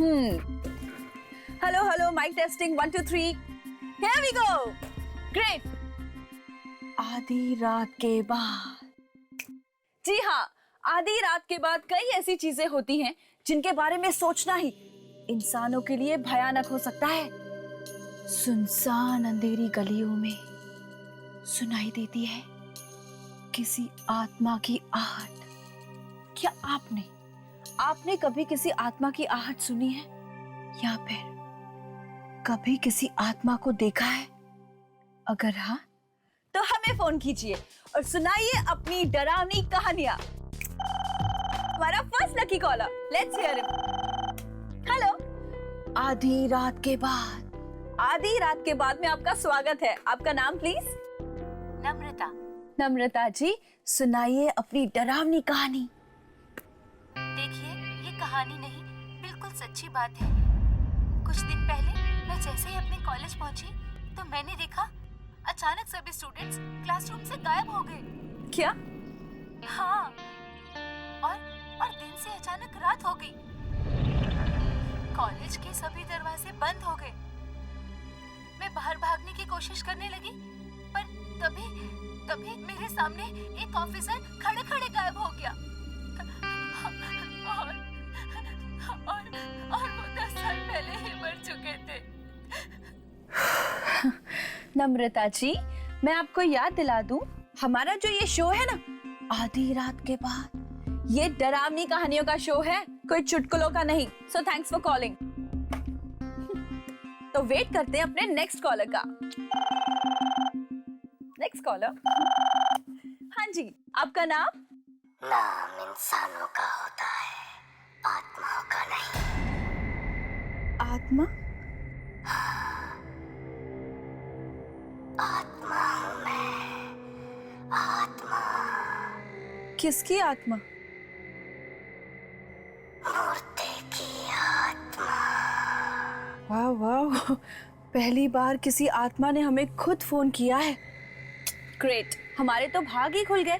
Hello hello, mike testing 1 2 3, here we go. Great. आधी रात के बाद, जी हाँ, आधी रात के बाद कई ऐसी चीजें होती हैं जिनके बारे में सोचना ही इंसानों के लिए भयानक हो सकता है। सुनसान अंधेरी गलियों में सुनाई देती है किसी आत्मा की आहट। क्या आपने कभी किसी आत्मा की आहट सुनी है, या फिर कभी किसी आत्मा को देखा है? अगर हाँ, तो हमें फोन कीजिए और सुनाइए अपनी डरावनी कहानियां। हमारा first lucky caller, let's hear him. Hello. आधी रात के बाद में आपका स्वागत है। आपका नाम प्लीज? नम्रता। नम्रता जी, सुनाइए अपनी डरावनी कहानी। देखिए, ये कहानी नहीं, बिल्कुल सच्ची बात है। कुछ दिन पहले मैं जैसे ही अपने कॉलेज पहुंची तो मैंने देखा अचानक सभी स्टूडेंट्स क्लासरूम से गायब हो गए। क्या? हाँ, और दिन से अचानक रात हो गई। कॉलेज के सभी दरवाजे बंद हो गए। मैं बाहर भागने की कोशिश करने लगी, पर तभी मेरे सामने एक ऑफिसर खड़े गायब हो गया। और वो 10 साल पहले ही मर चुके थे। नम्रता जी, मैं आपको याद दिला दूं, हमारा जो ये शो है ना, आधी रात के बाद, ये डरावनी कहानियों का शो है, कोई चुटकुलों का नहीं। So thanks for calling. तो वेट करते हैं अपने नेक्स्ट कॉलर का। Next collar. हाँ जी, आपका नाम? नाम इंसानों का होता है, आत्माओं का नहीं। आत्मा? आत्मा हूँ मैं, आत्मा। किसकी आत्मा? मूर्ति की आत्मा। वाह वाह, पहली बार किसी आत्मा ने हमें खुद फोन किया है। ग्रेट, हमारे तो भाग ही खुल गए।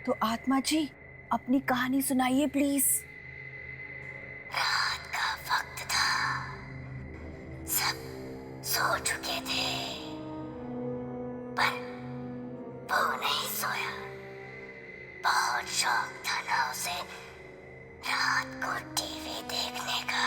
तो आत्मा जी, अपनी कहानी सुनाइए प्लीज। रात का वक्त था, सब सो चुके थे, पर वो नहीं सोया। बहुत शौक था ना उसे रात को टीवी देखने का।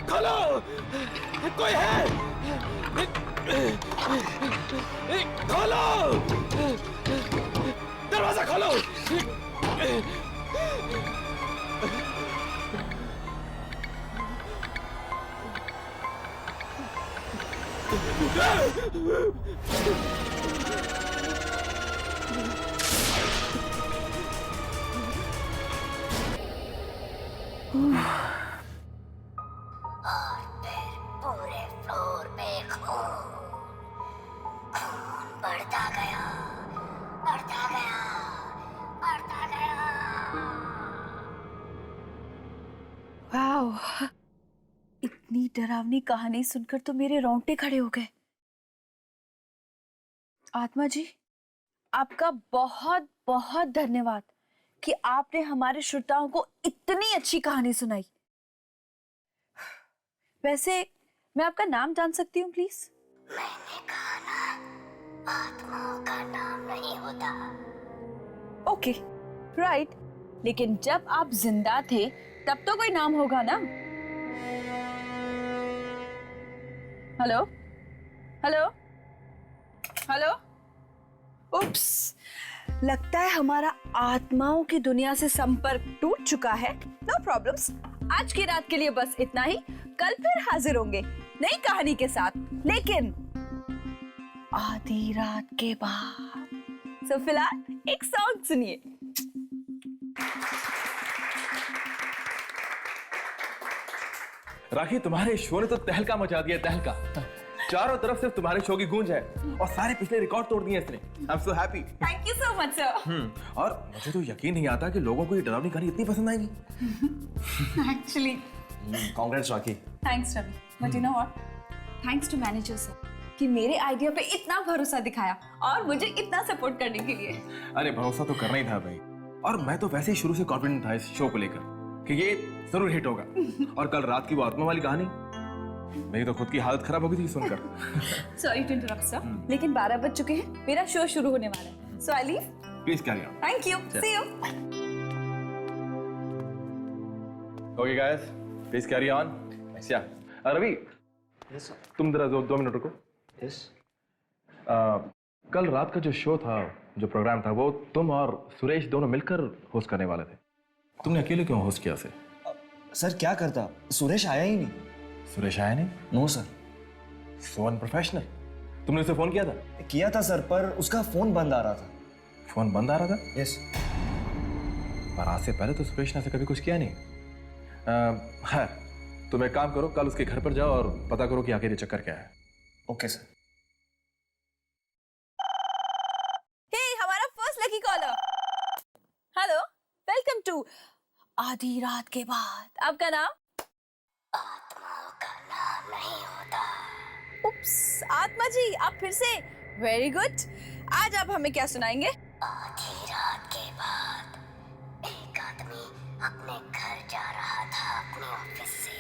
खोलो, कोई है? खोलो, दरवाजा खोलो। और फिर पूरे फ्लोर पे खून बढ़ता गया, बढ़ता गया, बढ़ता गया। वाओ, इतनी डरावनी कहानी सुनकर तो मेरे रोंगटे खड़े हो गए। आत्मा जी, आपका बहुत बहुत धन्यवाद कि आपने हमारे श्रोताओं को इतनी अच्छी कहानी सुनाई। वैसे मैं आपका नाम जान सकती हूँ प्लीज? मैंने कहा ना, आत्माओं का नाम नहीं होता। Okay, right. लेकिन जब आप जिंदा थे तब तो कोई नाम होगा ना? Hello hello hello. उप्स, लगता है हमारा आत्माओं की दुनिया से संपर्क टूट चुका है। नो प्रॉब्लम्स, आज की रात के लिए बस इतना ही। कल फिर हाजिर होंगे नई कहानी के साथ, लेकिन आधी रात के बाद। सो फिलहाल एक सॉन्ग सुनिए। राखी, तुम्हारे शो ने तो तहलका मचा दिया, तहलका। चारों तरफ सिर्फ तुम्हारे शो की गूंज है और सारे पिछले रिकॉर्ड तोड़ दिए इसने। I am so happy. Thank you so much sir. और मुझे तो यकीन नहीं आता कि लोगों को ये डरावनी कहानी इतनी पसंद आएगी। Actually congrats Rakhi. Thanks Ravi, but you know what, thanks to manager sir कि मेरे आइडिया पे इतना भरोसा दिखाया और मुझे इतना सपोर्ट करने के लिए। अरे भरोसा तो करना ही था भाई, और मैं तो वैसे ही शुरू से कॉन्फिडेंट था इस शो को लेकर कि ये जरूर हिट होगा। और कल रात की वो आत्मा वाली कहानी, मेरी तो खुद की हालत खराब हो गई थी सुनकर। सॉरी टू इंटरप्ट सर, लेकिन 12 बज चुके हैं, मेरा शो शुरू होने वाला है। So I leave. Please carry on. Thank you, see you. Okay guys, please carry on. अच्छा रवि, तुम जरा 2 मिनट रुको। यस। कल रात का जो शो था, जो प्रोग्राम था, वो तुम और सुरेश दोनों मिलकर होस्ट करने वाले थे। तुमने अकेले क्यों होस्ट किया? सर क्या करता, सुरेश आया ही नहीं। सुरेश आया नहीं? No sir. So unprofessional. तुमने उसे फोन किया था? किया था सर, पर उसका फोन बंद आ रहा था। फोन बंद आ रहा था? यस। पर आज से पहले तो सुरेश ने ऐसे कभी कुछ किया नहीं। हाँ, तुम एक काम करो, कल उसके घर पर जाओ और पता करो कि आखिर ये चक्कर क्या है। Okay sir. हे, हमारा first lucky caller. Hello, welcome to आधी रात के बाद। आपका नाम? आत्माओं का नाम नहीं होता। उप्स, आत्मा जी आप फिर से। Very good. आज आप हमें क्या सुनाएंगे? आधी रात के बाद एक आदमी अपने घर जा रहा था अपने ऑफिस से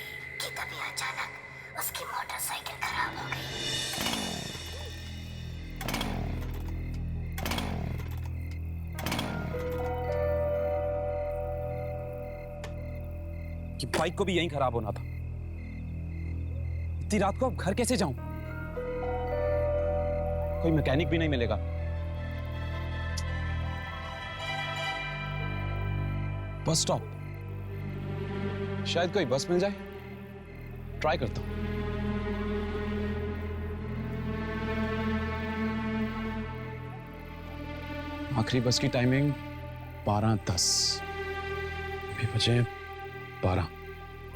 कि तभी अचानक उसकी मोटरसाइकिल खराब हो गई। कि बाइक को भी यहीं खराब होना था। इतनी रात को अब घर कैसे जाऊं? कोई मैकेनिक भी नहीं मिलेगा। बस स्टॉप, शायद कोई बस मिल जाए। ट्राई करता हूं। आखिरी बस की टाइमिंग 12:10। अभी बचे 12,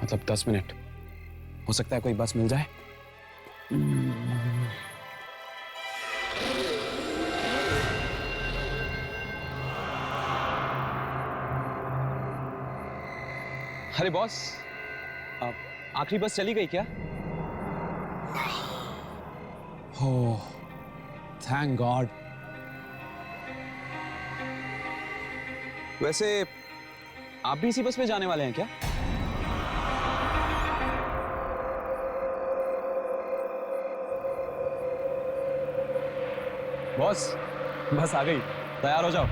मतलब 10 मिनट। हो सकता है कोई बस मिल जाए। अरे बॉस, आखिरी बस चली गई क्या? ओह, थैंक गॉड। वैसे आप भी इसी बस में जाने वाले हैं क्या? बॉस, बस आ गई, तैयार हो जाओ।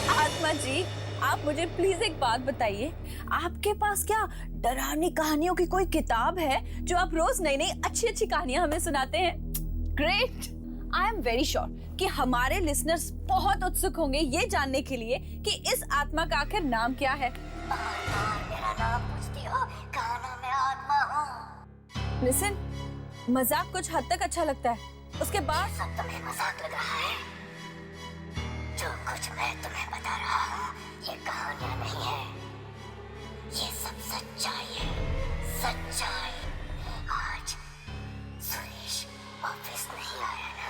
आत्मा जी, आप मुझे प्लीज एक बात बताइए, आपके पास क्या डरावनी कहानियों की कोई किताब है जो आप रोज नई नई अच्छी अच्छी कहानियां हमें सुनाते हैं? Great. I am very sure कि हमारे लिसनर्स बहुत उत्सुक होंगे ये जानने के लिए कि इस आत्मा का आखिर नाम क्या है। मेरा नाम पूछती हो, कहा ना मैं आत्मा हूँ। लिसन, मजाक कुछ हद तक अच्छा लगता है, उसके बाद सब तुम्हें मजाक लग रहा है। जो कुछ मैं तुम्हें बता रहा हूँ ये कहानियां नहीं है, ये सब सच्चाई है, सच्चाई। आज सुरेश ऑफिस नहीं आया ना?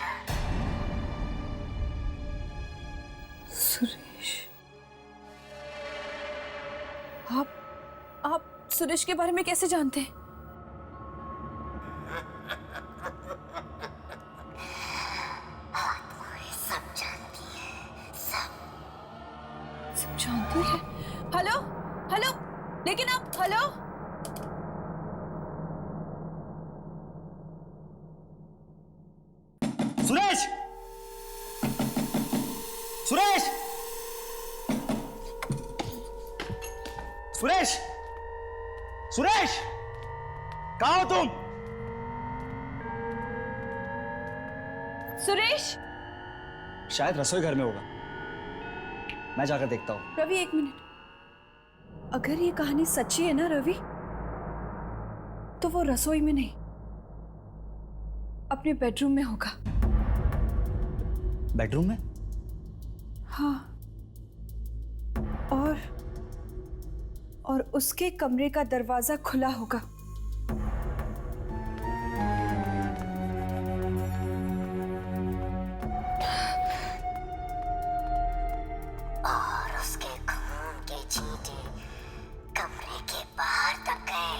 सुरेश, आप सुरेश के बारे में कैसे जानते हैं? आत्माएं सब जानती है, सब जानती है। हेलो हेलो, लेकिन आप हेलो। सुरेश! सुरेश! सुरेश! सुरेश! कहाँ हो तुम? सुरेश! शायद रसोई घर में होगा, मैं जाकर देखता हूँ। रवि एक मिनट, अगर ये कहानी सच्ची है ना रवि, तो वो रसोई में नहीं, अपने बेडरूम में होगा। बेडरूम में? हाँ, और उसके कमरे का दरवाजा खुला होगा। और उसके खून के छींटे कमरे के बाहर तक गए।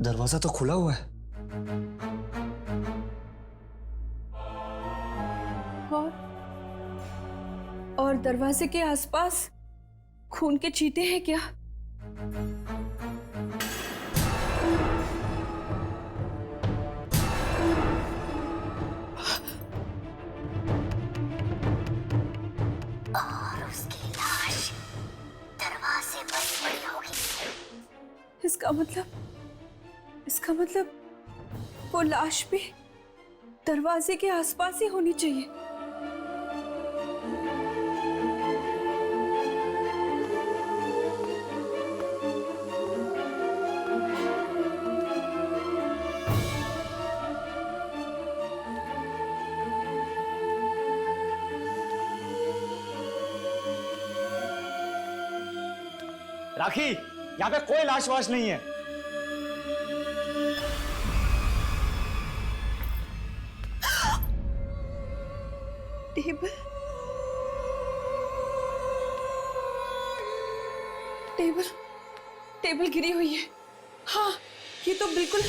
दरवाजा तो खुला हुआ है। और दरवाजे के आसपास खून के छींटे हैं क्या? और उसकी लाश दरवाजे पर पड़ी होगी। इसका मतलब वो लाश भी दरवाजे के आसपास ही होनी चाहिए। राखी, यहाँ पे कोई लाश वाश नहीं है। टेबल टेबल टेबल गिरी हुई है। हाँ, ये तो बिल्कुल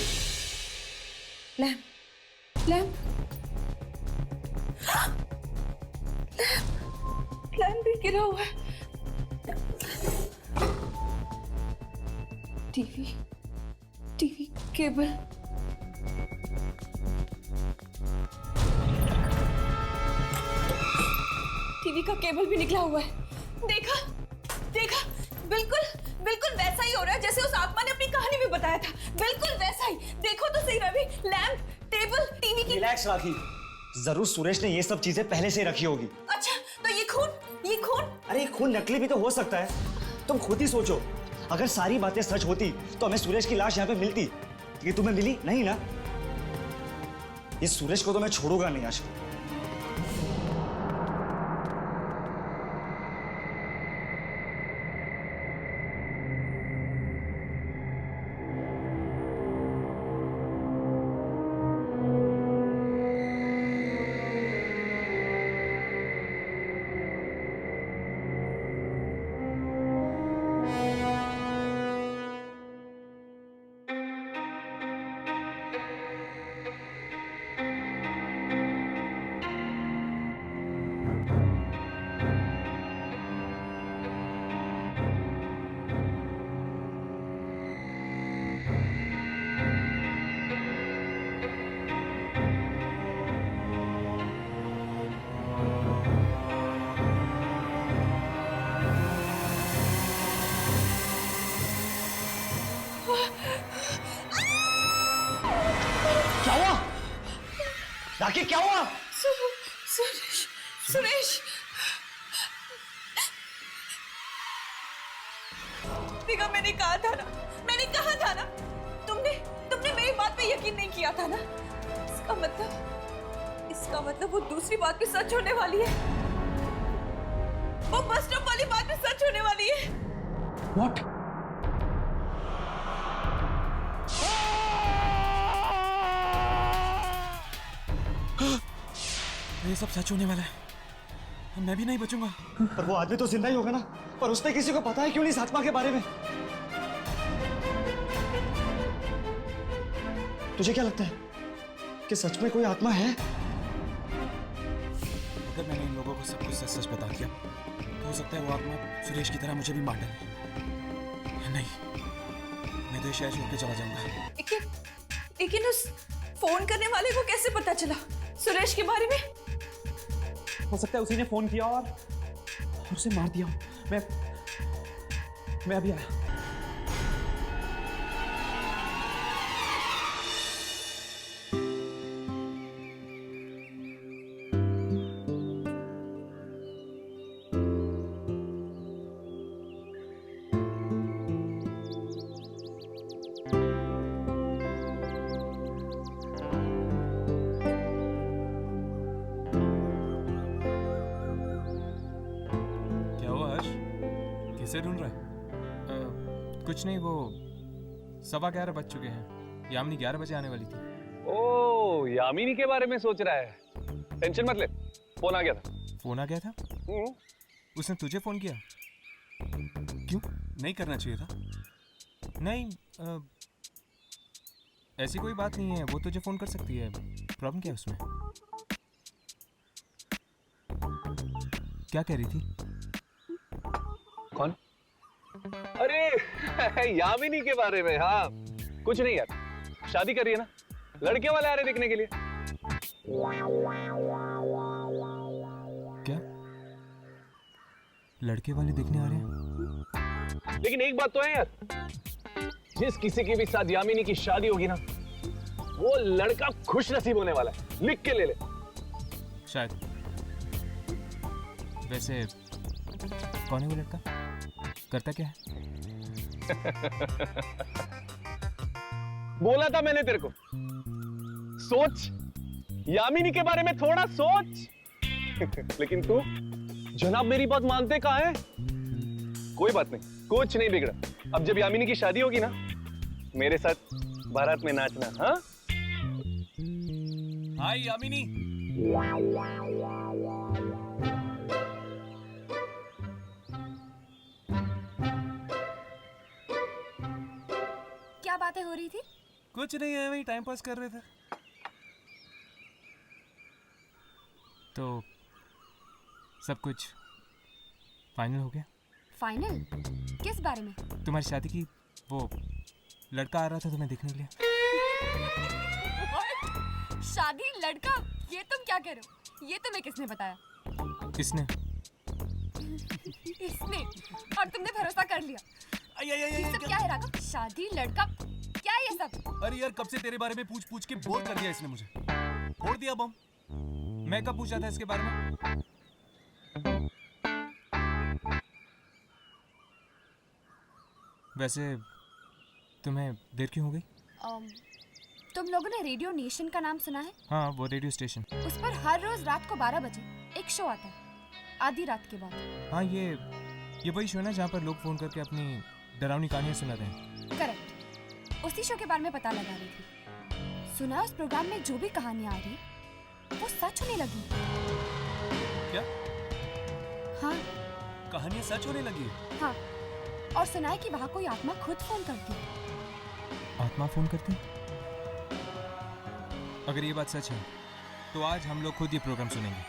लैम्प लैम्प भी गिरा हुआ है। टीवी केबल, टीवी का केबल भी निकला हुआ है। देखा बिल्कुल वैसा ही हो रहा है जैसे उस आत्मा ने अपनी कहानी में बताया था। बिल्कुल वैसा ही। देखो तो सही रवि, लैम्प, टेबल, टीवी की। रिलैक्स राखी, जरूर सुरेश ने ये सब चीजें पहले से रखी होगी। अच्छा, तो ये खून? अरे खून नकली भी तो हो सकता है, तुम खुद ही सोचो। अगर सारी बातें सच होती तो हमें सुरेश की लाश यहाँ पे मिलती। ये तुम्हें मिली नहीं ना? ये सुरेश को तो मैं छोड़ूंगा नहीं आज। क्या हुआ? राखी क्या हुआ? सुरेश, सुरेश। देखा, मैंने कहा था ना, मैंने कहा था ना, तुमने मेरी बात पे यकीन नहीं किया था ना। इसका मतलब वो दूसरी बात भी सच होने वाली है। वो बस स्टॉप वाली बात भी सच होने वाली है। What? ये सब सच होने वाला है। मैं भी नहीं बचूंगा। पर वो आदमी तो जिंदा ही होगा ना। पर उसने किसी को पता है क्यों नहीं इस आत्मा के बारे में? तुझे क्या लगता है कि सच में कोई आत्मा है? अगर मैंने इन लोगों को सब कुछ सच सच बता दिया तो हो सकता है वो आत्मा सुरेश की तरह मुझे भी मार डाले। नहीं, मैं तो ये शहर छोड़ के चला जाऊंगा। लेकिन उस फोन करने वाले को कैसे पता चला सुरेश के बारे में? हो सकता है उसी ने फोन किया और उसे मार दिया। मैं अभी आया। किसे ढूंढ रहा है? कुछ नहीं, वो 11:15 बज चुके हैं। यामिनी 11 बजे आने वाली थी। ओ, यामिनी के बारे में सोच रहा है। टेंशन मत ले, फोन आ गया था। फोन आ गया था? उसने तुझे फोन किया? क्यों? नहीं करना चाहिए था। नहीं, ऐसी कोई बात नहीं है, वो तुझे फोन कर सकती है। प्रॉब्लम क्या है उसमें? क्या कह रही थी? कौन? अरे यामिनी के बारे में। हाँ, कुछ नहीं यार, शादी कर रही है ना, लड़के वाले आ रहे देखने के लिए। क्या? लड़के वाले देखने आ रहे हैं? लेकिन एक बात तो है यार, जिस किसी के भी साथ यामिनी की शादी होगी ना, वो लड़का खुश नसीब होने वाला है। लिख के ले ले। शायद। वैसे कौन है वो लड़का? करता क्या है? बोला था मैंने तेरे को, सोच, यामिनी के बारे में थोड़ा सोच। लेकिन तू जनाब मेरी बात मानते कहाँ है? कोई बात नहीं, कुछ नहीं बिगड़ा। अब जब यामिनी की शादी होगी ना, मेरे साथ बारात में नाचना। हाँ? हाय यामिनी। क्या बातें हो रही थी? कुछ नहीं है, वही टाइम पास कर रहे थे। तो सब कुछ फाइनल हो गया? फाइनल? किस बारे में? तुम्हारी शादी की वो लड़का आ रहा था तुम्हें देखने के लिए। शादी? लड़का? ये तुम क्या कह रहे हो? ये तुम्हें किसने बताया? किसने? इसने। और तुमने भरोसा कर लिया। ये सब क्या है राघव? शादी, लड़का, क्या है ये सब? अरे यार, कब से तेरे बारे में पूछ पूछ के बोर कर दिया इसने मुझे। फोड़ दिया बम। मैं कब पूछा था इसके बारे में? वैसे तुम्हें देर क्यों हो गई? तुम लोगों ने रेडियो नेशन का नाम सुना है? हाँ, वो रेडियो स्टेशन। उस पर हर रोज रात को 12 बजे एक शो आता है, आधी रात के बाद। हाँ, ये वही शो है ना जहाँ पर लोग फोन करके अपनी डरावनी कहानियां सुनाते हैं। करेक्ट। उसी शो के बारे में पता लगा रही थी। सुना उस प्रोग्राम में जो भी कहानियां आ रही वो सच होने लगी। क्या? हाँ, कहानियां सच होने लगी? हाँ, और सुना है कि वहाँ कोई आत्मा खुद फोन करती है। आत्मा फोन करती? अगर ये बात सच है तो आज हम लोग खुद ये प्रोग्राम सुनेंगे।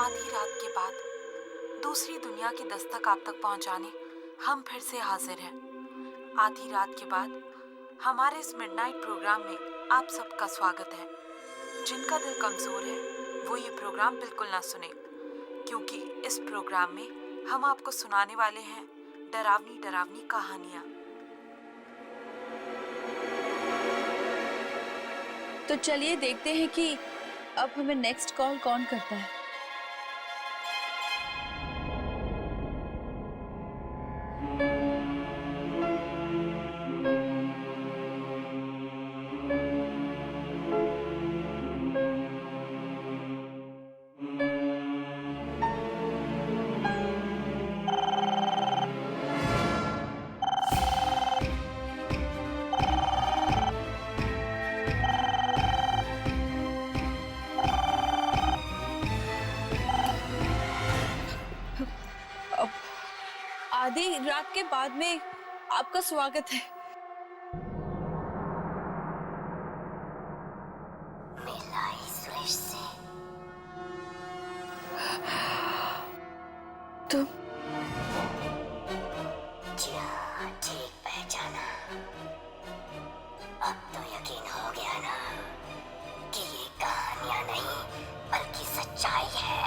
आधी रात के बाद दूसरी दुनिया की दस्तक आप तक पहुंचाने हम फिर से हाजिर हैं। आधी रात के बाद हमारे इस मिडनाइट प्रोग्राम में आप सबका स्वागत है। जिनका दिल कमजोर है वो ये प्रोग्राम बिल्कुल ना सुने, क्योंकि इस प्रोग्राम में हम आपको सुनाने वाले हैं डरावनी डरावनी कहानियाँ। तो चलिए देखते हैं कि अब हमें नेक्स्ट कॉल कौन करता है। आधी रात के बाद में आपका स्वागत है। मिलाई सुरेश से। तुम जी हाँ, ठीक पहचाना। अब तो यकीन हो गया ना कि ये कहानियां नहीं बल्कि सच्चाई है।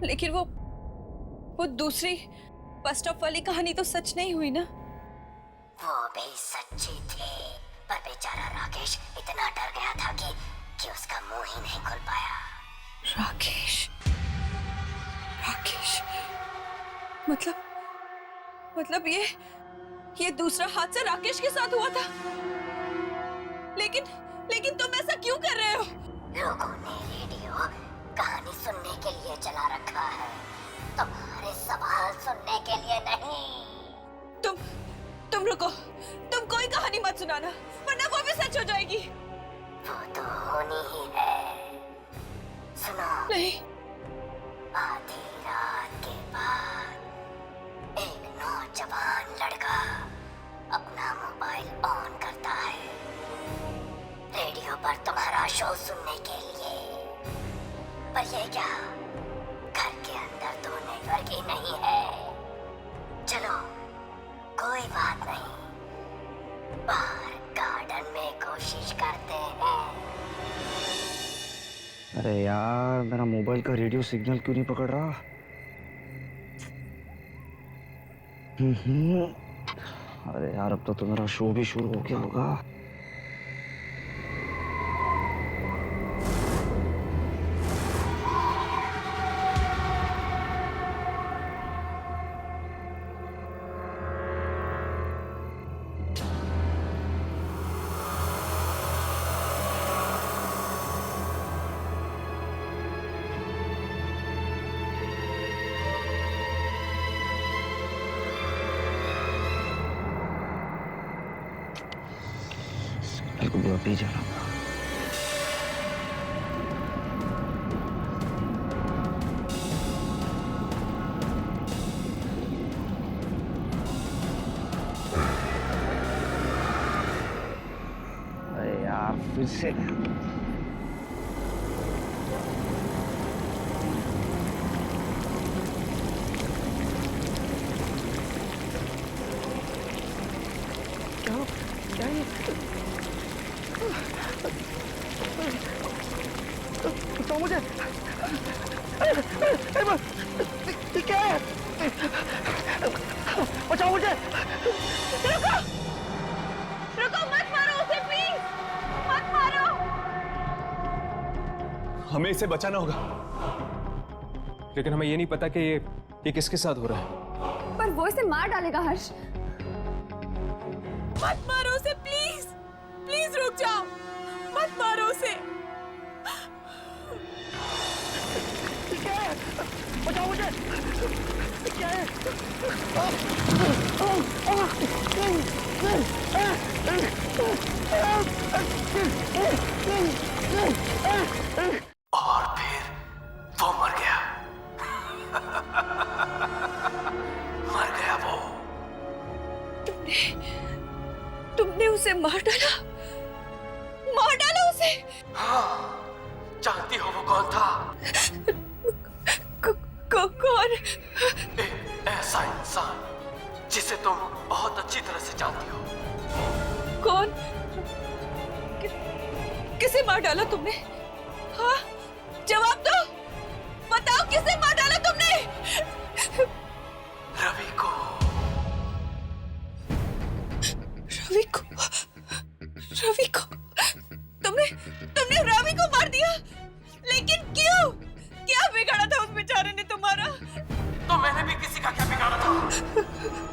लेकिन वो दूसरी फर्स्ट ऑफ वाली कहानी तो सच नहीं हुई ना? वो भी सच्ची थी, पर बेचारा राकेश इतना डर गया था कि उसका मुंह ही नहीं खुल पाया। राकेश मतलब ये दूसरा हादसा राकेश के साथ हुआ था। लेकिन तुम ऐसा क्यों कर रहे हो? लोगों ने रेडियो कहानी सुनने के लिए चला रखा है, तुम्हारे सवाल सुनने के लिए नहीं। तुम रुको, तुम कोई कहानी मत सुनाना, वरना वो भी सच हो जाएगी। वो तो होनी ही है। सुनो। नहीं। आधी रात के बाद एक नौजवान लड़का अपना मोबाइल ऑन करता है रेडियो पर तुम्हारा शो सुनने के लिए। पर ये क्या, घर के अंदर तो नेटवर्क ही नहीं है। चलो कोई बात नहीं, बाहर गार्डन में कोशिश करते हैं। अरे यार, मेरा मोबाइल का रेडियो सिग्नल क्यों नहीं पकड़ रहा? अरे यार, अब तो मेरा शो भी शुरू हो गया होगा। पी जा रहा हूँ। अरे यार, फिर से तो मुझे क्या है? बचाओ मुझे। रुको मत मारो उसे, प्लीज मत मारो। हमें इसे बचाना होगा, लेकिन हमें ये नहीं पता कि ये किसके साथ हो रहा है। पर वो इसे मार डालेगा हर्ष। मत मारो उसे, प्लीज प्लीज रुक जाओ, मत मारो उसे। बचाओ मुझे। क्या है? और फिर वो मर गया। मर गया वो। उसे मार डाला उसे। हाँ, जानती हो वो कौन था? कौन? ऐसा इंसान जिसे तुम बहुत अच्छी तरह से जानती हो। कौन? किसे मार डाला तुमने? हाँ, जवाब दो, बताओ किसे मार डाला तुमने? रवि को। तुमने रवि को मार दिया? लेकिन क्यों? क्या बिगाड़ा था उस बेचारे ने तुम्हारा? तो मैंने भी किसी का क्या बिगाड़ा था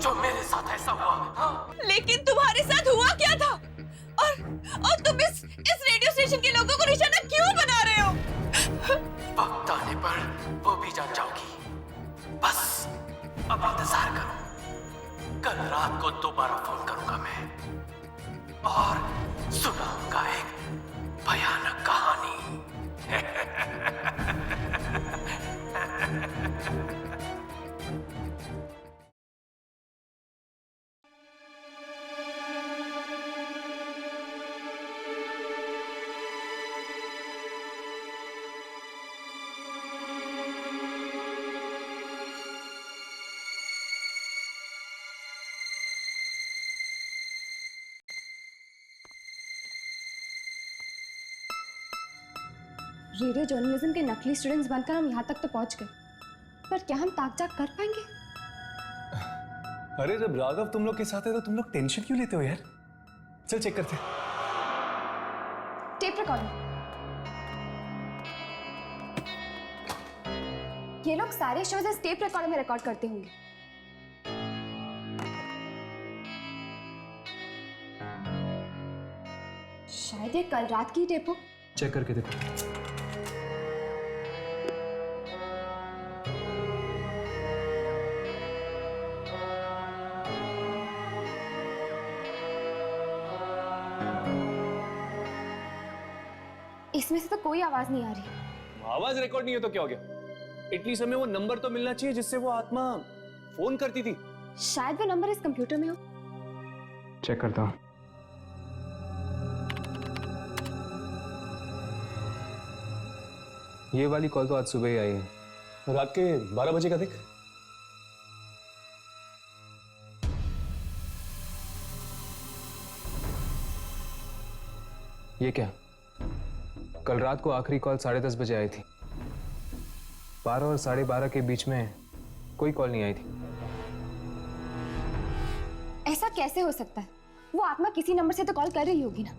जो मेरे साथ ऐसा हुआ? हाँ? लेकिन तुम्हारे साथ हुआ क्या था? और तुम इस रेडियो स्टेशन के लोगों को निशाना क्यों बना रहे हो? वक्त आने पर वो भी जान जाओगी। बस अब इंतजार करो। कल रात को दोबारा फोन करूंगा मैं और सुनाऊंगा एक भयानक कहानी। रेडियो जर्नलिज्म के नकली स्टूडेंट्स बनकर हम यहाँ तक तो पहुँच गए, पर क्या हम ताक-झाक कर पाएंगे? अरे जब राघव तुम लोग के साथ है तो तुम लोग टेंशन क्यों लेते हो यार? चल चेक करते हैं। Tape recorder. ये लोग सारे शोज इस टेप रिकॉर्डर में रिकॉर्ड करते होंगे। शायद ये कल रात की टेप हो। चेक करके देखो। इसमें से तो कोई आवाज नहीं आ रही। आवाज रिकॉर्ड नहीं हो तो क्या हो गया? एटलीस्ट हमें वो नंबर तो मिलना चाहिए जिससे वो आत्मा फोन करती थी। शायद वो नंबर इस कंप्यूटर में हो। चेक करता हूँ। ये वाली कॉल तो आज सुबह ही आई है। रात के 12 बजे का देख। ये क्या? कल रात को आखिरी कॉल 10:30 बजे आई थी। 12 और 12:30 के बीच में कोई कॉल नहीं आई थी। ऐसा कैसे हो सकता है? वो आत्मा किसी नंबर से तो कॉल कर रही होगी ना।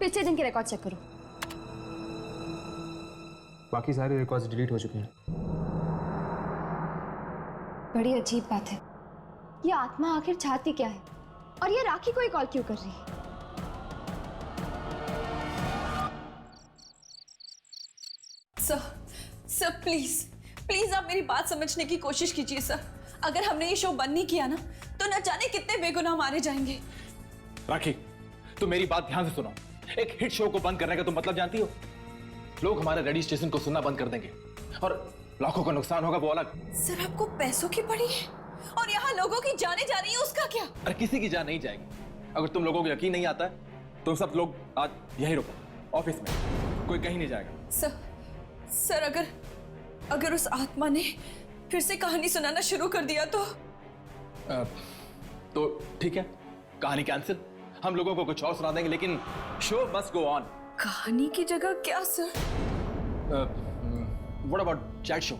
पिछले दिन के रिकॉर्ड चेक करो। बाकी सारे रिकॉर्ड्स डिलीट हो चुके हैं। बड़ी अजीब बात है। ये आत्मा आखिर चाहती क्या है? और ये राखी को ही कॉल क्यों कर रही है? सर प्लीज आप मेरी बात समझने की कोशिश कीजिए सर। अगर हमने ये शो बंद नहीं किया ना तो न जाने कितने बेगुनाह मारे जाएंगे। राखी, तुम मेरी बात ध्यान से सुनो। एक हिट शो को बंद करने का तुम मतलब जानती हो? लोग हमारे रेडियो स्टेशन को सुनना बंद कर देंगे और लाखों का नुकसान होगा वो अलग। सर आपको पैसों की पड़ी है और यहाँ लोगों की जाने जा रही है, उसका क्या? अरे किसी की जान नहीं जाएगी। अगर तुम लोगों को यकीन नहीं आता है तो सब लोग आज यहीं रुको, ऑफिस में, कोई कहीं नहीं जाएगा। सर अगर उस आत्मा ने फिर से कहानी सुनाना शुरू कर दिया तो ठीक है, कहानी कैंसिल। हम लोगों को कुछ और सुना देंगे, लेकिन शो मस्ट गो ऑन। कहानी की जगह क्या sir? What about chat show?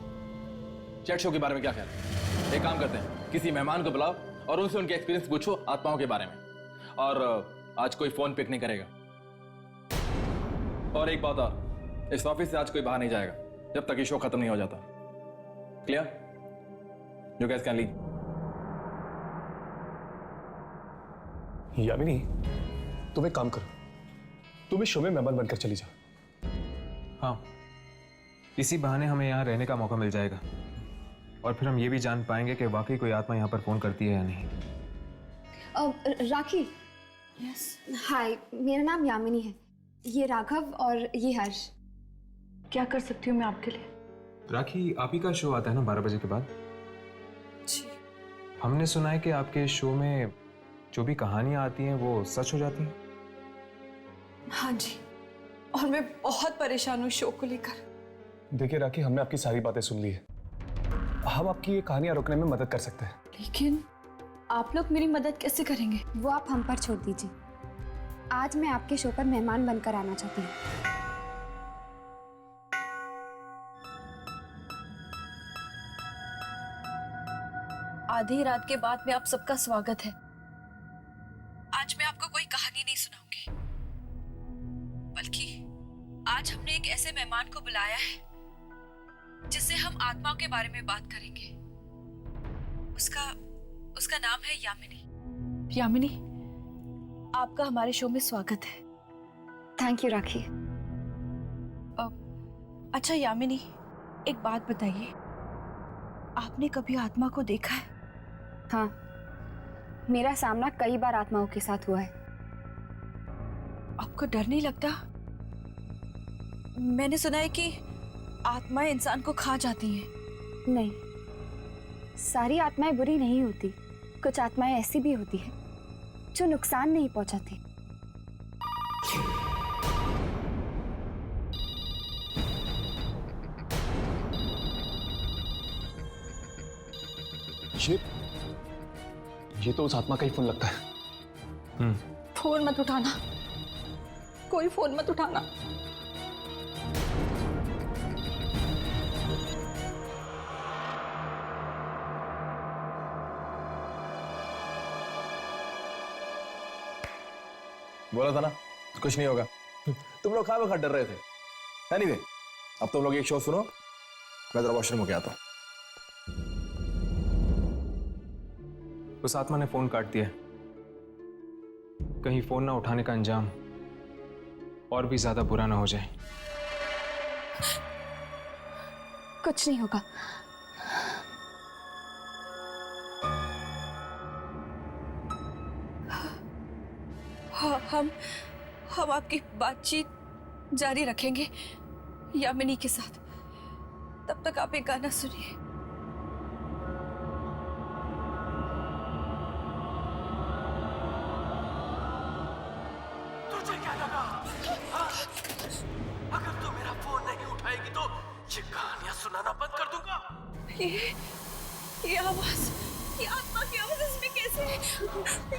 Chat show के बारे में क्या ख्याल है? एक काम करते हैं, किसी मेहमान को बुलाओ और उनसे उनके एक्सपीरियंस पूछो आत्माओं के बारे में। और आज कोई फोन पिक नहीं करेगा। और एक बात और, इस ऑफिस से आज कोई बाहर नहीं जाएगा जब तक ये शो खत्म नहीं हो जाता। Clear? You guys can leave. Yamini, तुम एक काम करो, तुम इस शो में मेहमान बनकर चली जाओ। हाँ, इसी बहाने हमें यहाँ रहने का मौका मिल जाएगा और फिर हम ये भी जान पाएंगे कि वाकई कोई आत्मा यहाँ पर फोन करती है या नहीं। राखी। यस। हाय, मेरा नाम यामिनी है। ये राघव और ये हर्ष। क्या कर सकती हूँ मैं आपके लिए? राखी, आप ही का शो आता है ना 12 बजे के बाद? जी। हमने सुना है कि आपके शो में जो भी कहानियां आती हैं वो सच हो जाती हैं? हाँ जी, और मैं बहुत परेशान हूँ शो को लेकर। देखिए राखी, हमने आपकी सारी बातें सुन ली है। हम आपकी ये कहानियां रोकने में मदद कर सकते हैं। लेकिन आप लोग मेरी मदद कैसे करेंगे? वो आप हम पर छोड़ दीजिए। आज मैं आपके शो पर मेहमान बनकर आना चाहती हूँ। आधी रात के बाद में आप सबका स्वागत है। आज मैं आपको कोई कहानी नहीं सुनाऊंगी, बल्कि आज हमने एक ऐसे मेहमान को बुलाया है जिससे हम आत्माओं के बारे में बात करेंगे। उसका नाम है यामिनी। यामिनी, आपका हमारे शो में स्वागत है। थैंक यू राखी। अच्छा यामिनी, एक बात बताइए, आपने कभी आत्मा को देखा है? हाँ, मेरा सामना कई बार आत्माओं के साथ हुआ है। आपको डर नहीं लगता? मैंने सुना है कि आत्माएं इंसान को खा जाती हैं। नहीं, सारी आत्माएं बुरी नहीं होती। कुछ आत्माएं ऐसी भी होती हैं जो नुकसान नहीं पहुंचाती। ये तो उस आत्मा का ही फोन लगता है। फोन मत उठाना, कोई फोन मत उठाना। बोला था ना कुछ नहीं होगा। तुम लोग खा डर रहे थे। एनीवे, अब तुम लोग एक शो सुनो, मैं जरा वॉशरूम होके आता हूं। उस आत्मा ने फोन काट दिया। कहीं फोन ना उठाने का अंजाम और भी ज्यादा बुरा ना हो जाए। कुछ नहीं होगा। हम आपकी बातचीत जारी रखेंगे यामिनी के साथ। तब तक आप एक गाना सुनिए। तुझे क्या लगा? अगर तू मेरा फोन नहीं उठाएगी तो ये कहानियां सुनाना बंद कर दूंगा। ये आवाज, ये आत्मा की आवाज इसमें कैसे है?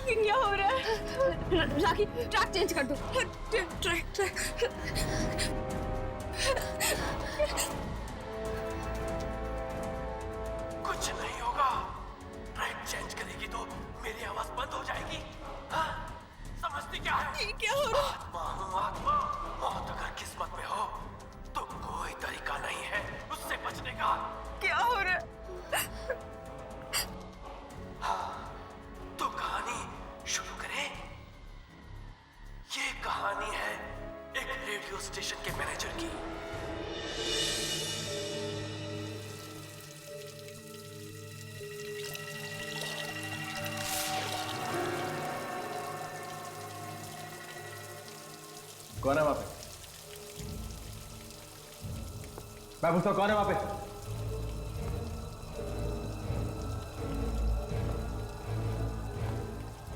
ये क्या हो रहा है? राखी, ट्रैक चेंज कर दो। ट्रैक कुछ नहीं होगा। ट्रैक चेंज करेगी तो मेरी आवाज बंद हो जाएगी। हाँ? समझती क्या है? ये क्या हो रहा है? आत्मा हूँ आत्मा। मौत अगर किस्मत में हो तो कोई तरीका नहीं है उससे बचने का। क्या हो रहा है? हाँ, तो कहानी शुरू करें। ये कहानी है एक रेडियो स्टेशन के मैनेजर की। कौन है वहां पे? मैं पूछता हूं, कौन है वहां पे?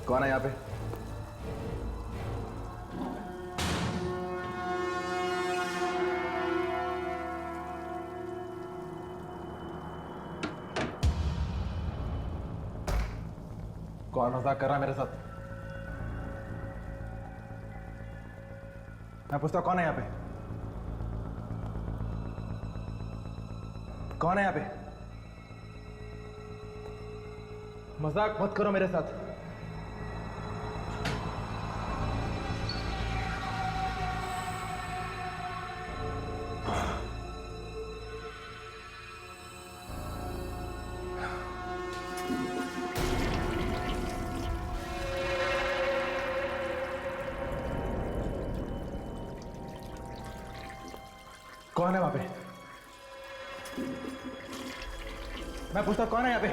कौन है यहाँ पे? कौन मजाक कर रहा है मेरे साथ? मैं पूछता हूं, कौन है यहाँ पे? कौन है यहाँ पे? मजाक मत करो मेरे साथ। कौन है वहां पे? मैं पूछता हूं, कौन है यहाँ पे?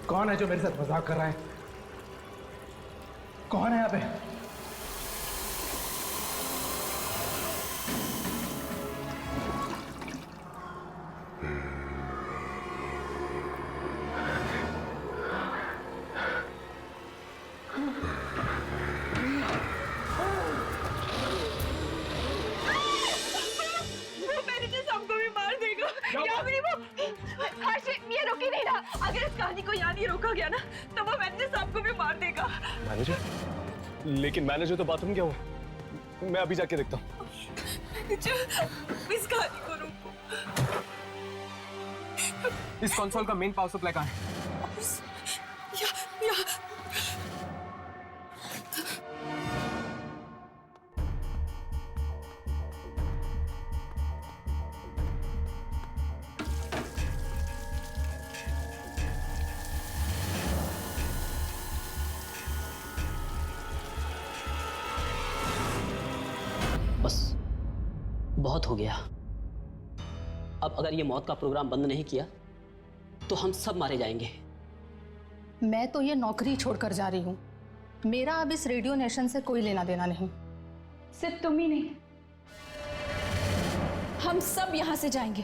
कौन है जो मेरे साथ मजाक कर रहा है? कौन है यहाँ पे? रोका गया ना तो वो मैनेजर साहब को भी मार देगा। मैनेजर? लेकिन मैनेजर तो बाथरूम गया हुआ। मैं अभी जाके देखता हूँ। इस कहानी को रोको। इस कंसोल का मेन पावर सप्लाई कहाँ है? या बस बहुत हो गया। अब अगर ये मौत का प्रोग्राम बंद नहीं किया तो हम सब मारे जाएंगे। मैं तो ये नौकरी छोड़कर जा रही हूँ। मेरा अब इस रेडियो नेशन से कोई लेना देना नहीं। सिर्फ तुम ही नहीं, हम सब यहाँ से जाएंगे।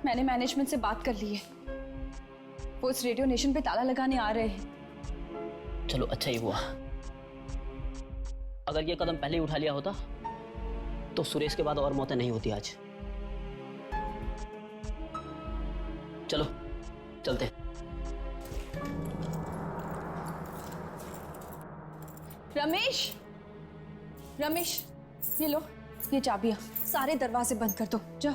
मैंने मैनेजमेंट से बात कर ली है, वो इस रेडियो नेशन पे ताला लगाने आ रहे हैं। चलो अच्छा ही हुआ। अगर ये कदम पहले ही उठा लिया होता तो सुरेश के बाद और मौतें नहीं होती आज। चलो चलते। रमेश, रमेश ये लो, ये चाबियां। सारे दरवाजे बंद कर दो, जाओ।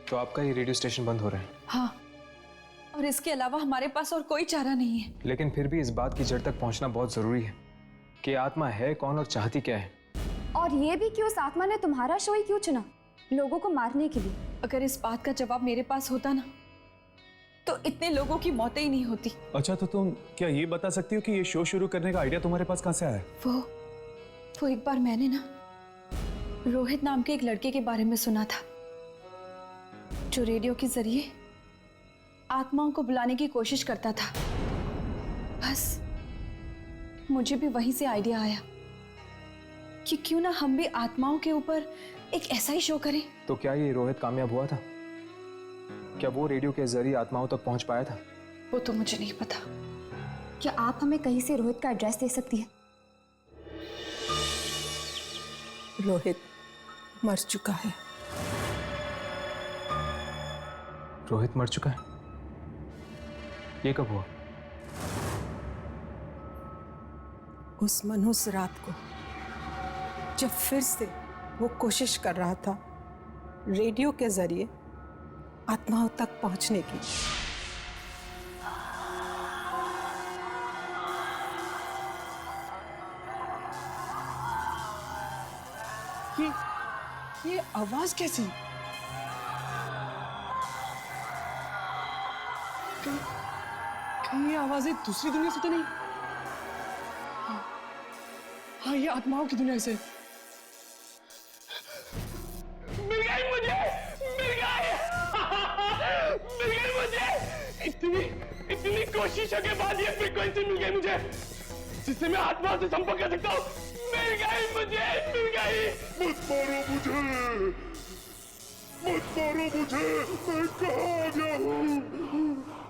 तो आपका ये रेडियो स्टेशन बंद हो रहा है? हाँ, और इसके अलावा हमारे पास और कोई चारा नहीं है। लेकिन फिर भी इस बात की जड़ तक पहुंचना बहुत जरूरी है कि आत्मा है कौन और चाहती क्या है। और ये भी कि उस आत्मा ने तुम्हारा शो ही क्यों चुना, लोगों को मारने के लिए? अगर इस बात का जवाब मेरे पास होता ना तो इतने लोगों की मौतें ही नहीं होती। अच्छा, तो तुम क्या ये बता सकती हो कि ये शो शुरू करने का आइडिया तुम्हारे पास कहाँ से आया? वो एक बार मैंने ना रोहित नाम के एक लड़के के बारे में सुना था जो रेडियो के जरिए आत्माओं को बुलाने की कोशिश करता था। बस मुझे भी वहीं से आइडिया आया कि क्यों ना हम भी आत्माओं के ऊपर एक ऐसा ही शो करें। तो क्या ये रोहित कामयाब हुआ था? क्या वो रेडियो के जरिए आत्माओं तक पहुंच पाया था? वो तो मुझे नहीं पता। क्या आप हमें कहीं से रोहित का एड्रेस दे सकती हैं? रोहित मर चुका है। रोहित मर चुका है? ये कब हुआ? उस मनहूस रात को जब फिर से वो कोशिश कर रहा था रेडियो के जरिए आत्माओं तक पहुंचने की। ये आवाज कैसी? कहीं ये आवाजें दूसरी दुनिया से तो नहीं? हाँ, ये आत्माओं की दुनिया से। मिल गई मुझे, मिल गई, मिल गई मुझे। इतनी कोशिशों के बाद ये फ्रीक्वेंसी मिल गई मुझे जिससे मैं आत्मा से संपर्क कर सकता हूँ। मिल गई मुझे, मिल गई। मत मारो मुझे, मत मारो मुझे, मैं कहाँ आ गया हूँ?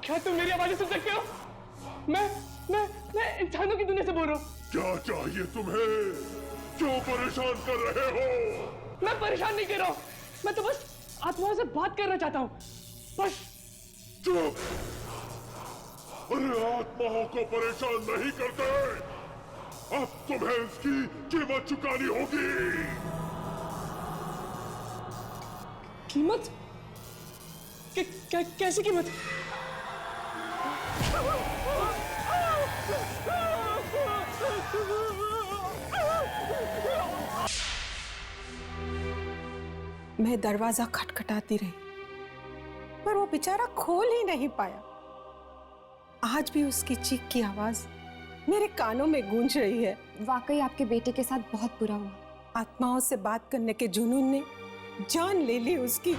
क्या तुम मेरी आवाज़ें सुन सकते हो? मैं इंसानों की दुनिया से बोल रहा हूँ। क्या चाहिए तुम्हें? क्यों परेशान कर रहे हो? मैं परेशान नहीं कर रहा हूँ, मैं तो बस आत्माओं से बात करना चाहता हूँ, बस। चुप! अरे आत्माओं को परेशान नहीं करते। अब तुम्हें इसकी कीमत चुकानी होगी। कीमत? कैसी कीमत? मैं दरवाजा खटखटाती रही पर वो बेचारा खोल ही नहीं पाया। आज भी उसकी चीख की आवाज मेरे कानों में गूंज रही है। वाकई आपके बेटे के साथ बहुत बुरा हुआ। आत्माओं से बात करने के जुनून ने जान ले ली उसकी।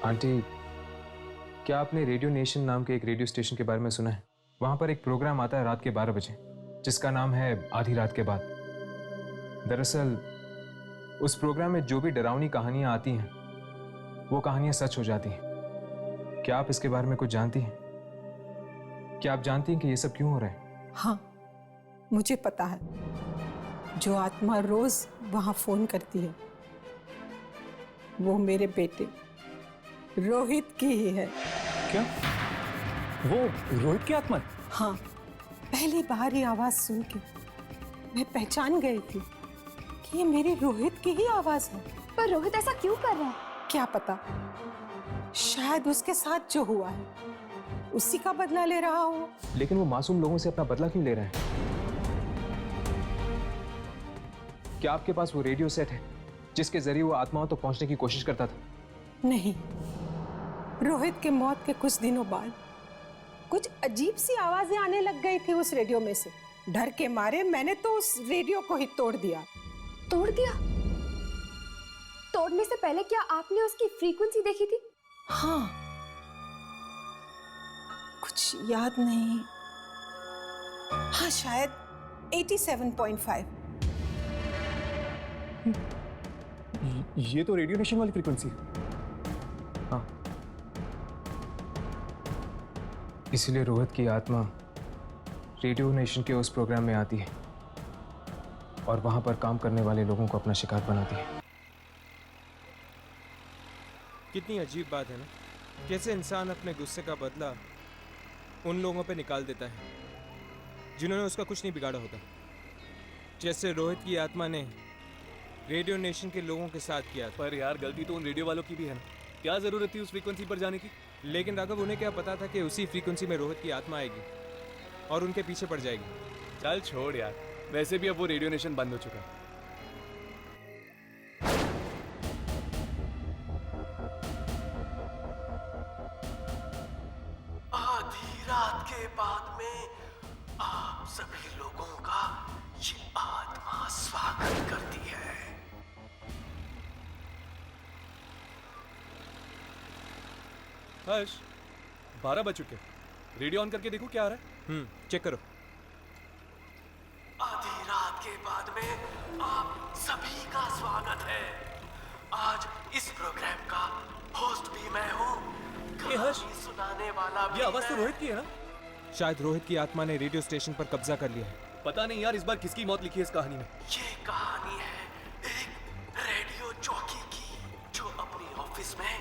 आंटी, क्या आपने रेडियो नेशन नाम के एक रेडियो स्टेशन के बारे में सुना है? वहाँ पर एक प्रोग्राम आता है रात के 12 बजे जिसका नाम है आधी रात के बाद। दरअसल उस प्रोग्राम में जो भी डरावनी कहानियां आती हैं वो कहानियां सच हो जाती हैं। क्या आप इसके बारे में कुछ जानती हैं? क्या आप जानती हैं कि ये सब क्यों हो रहा है? हाँ, मुझे पता है। जो आत्मा रोज वहां फोन करती है वो मेरे बेटे रोहित की ही है। क्या? वो रोहित की आत्मा? हाँ, पहली बार ये आवाज सुन के मैं पहचान गई थी कि ये मेरे रोहित की ही आवाज है। पर रोहित ऐसा क्यों कर रहा है? क्या पता, शायद उसके साथ जो हुआ है उसी का बदला ले रहा हो। लेकिन वो मासूम लोगों से अपना बदला क्यों ले रहे हैं? क्या आपके पास वो रेडियो सेट है जिसके जरिए वो आत्माओं तक पहुंचने की कोशिश करता था? नहीं, रोहित के मौत के कुछ दिनों बाद कुछ अजीब सी आवाजें आने लग गई थी उस रेडियो में से। डर के मारे मैंने तो उस रेडियो को ही तोड़ दिया। तोड़ दिया? तोड़ने से पहले क्या आपने उसकी फ्रीक्वेंसी देखी थी? हाँ, कुछ याद नहीं। हाँ, शायद 87.5। ये तो रेडियो नेशन वाली फ्रीक्वेंसी है। हाँ, इसीलिए रोहित की आत्मा रेडियो नेशन के उस प्रोग्राम में आती है और वहां पर काम करने वाले लोगों को अपना शिकार बनाती है। कितनी अजीब बात है ना, कैसे इंसान अपने गुस्से का बदला उन लोगों पे निकाल देता है जिन्होंने उसका कुछ नहीं बिगाड़ा होता। जैसे रोहित की आत्मा ने रेडियो नेशन के लोगों के साथ किया। पर यार, गलती तो उन रेडियो वालों की भी है ना। क्या जरूरत थी उस फ्रीक्वेंसी पर जाने की? लेकिन राघव, उन्हें क्या पता था कि उसी फ्रीक्वेंसी में रोहित की आत्मा आएगी और उनके पीछे पड़ जाएगी। चल छोड़ यार, वैसे भी अब वो रेडियो नेशन बंद हो चुका है। आधी रात के बाद में आप सभी लोगों का ये आत्मा स्वागत करती है। हर्ष, 12 बज चुके। रेडियो ऑन करके देखो क्या आ रहा है। चेक करो। आधी रात के बाद में आप सभी का स्वागत है। आज इस प्रोग्राम का होस्ट भी मैं हूँ, कहानी सुनाने वाला भी। ये आवाज तो रोहित की है ना? शायद रोहित की आत्मा ने रेडियो स्टेशन पर कब्जा कर लिया है। पता नहीं यार, इस बार किसकी मौत लिखी है इस कहानी में। ये कहानी है एक रेडियो जॉकी की जो अपनी ऑफिस में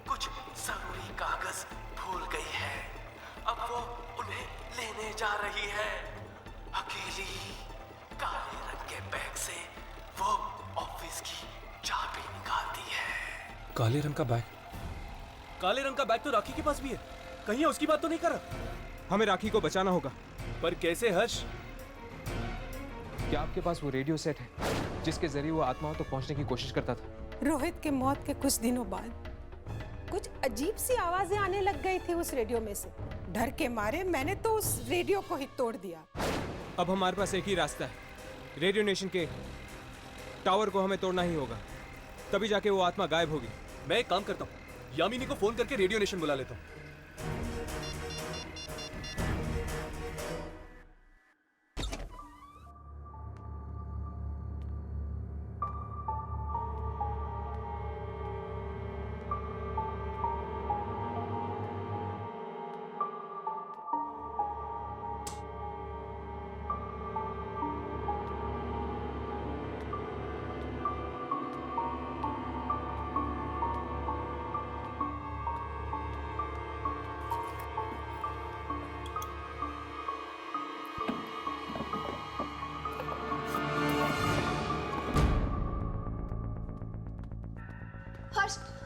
कुछ जरूरी कागज भूल गई है। अब वो उन्हें लेने जा रही है। अकेली काले रंग के बैग से वो ऑफिस की चाबी निकालती है। काले रंग का बैग? काले रंग का बैग तो राखी के पास भी है। कहीं उसकी बात तो नहीं कर रहा? हमें राखी को बचाना होगा। पर कैसे हर्ष? क्या आपके पास वो रेडियो सेट है जिसके जरिए वो आत्माओं तक पहुंचने की कोशिश करता था? रोहित के मौत के कुछ दिनों बाद कुछ अजीब सी आवाजें आने लग गई थी उस रेडियो में से। डर के मारे मैंने तो उस रेडियो को ही तोड़ दिया। अब हमारे पास एक ही रास्ता है, रेडियो नेशन के टावर को हमें तोड़ना ही होगा, तभी जाके वो आत्मा गायब होगी। मैं एक काम करता हूँ, यामिनी को फोन करके रेडियो नेशन बुला लेता हूँ।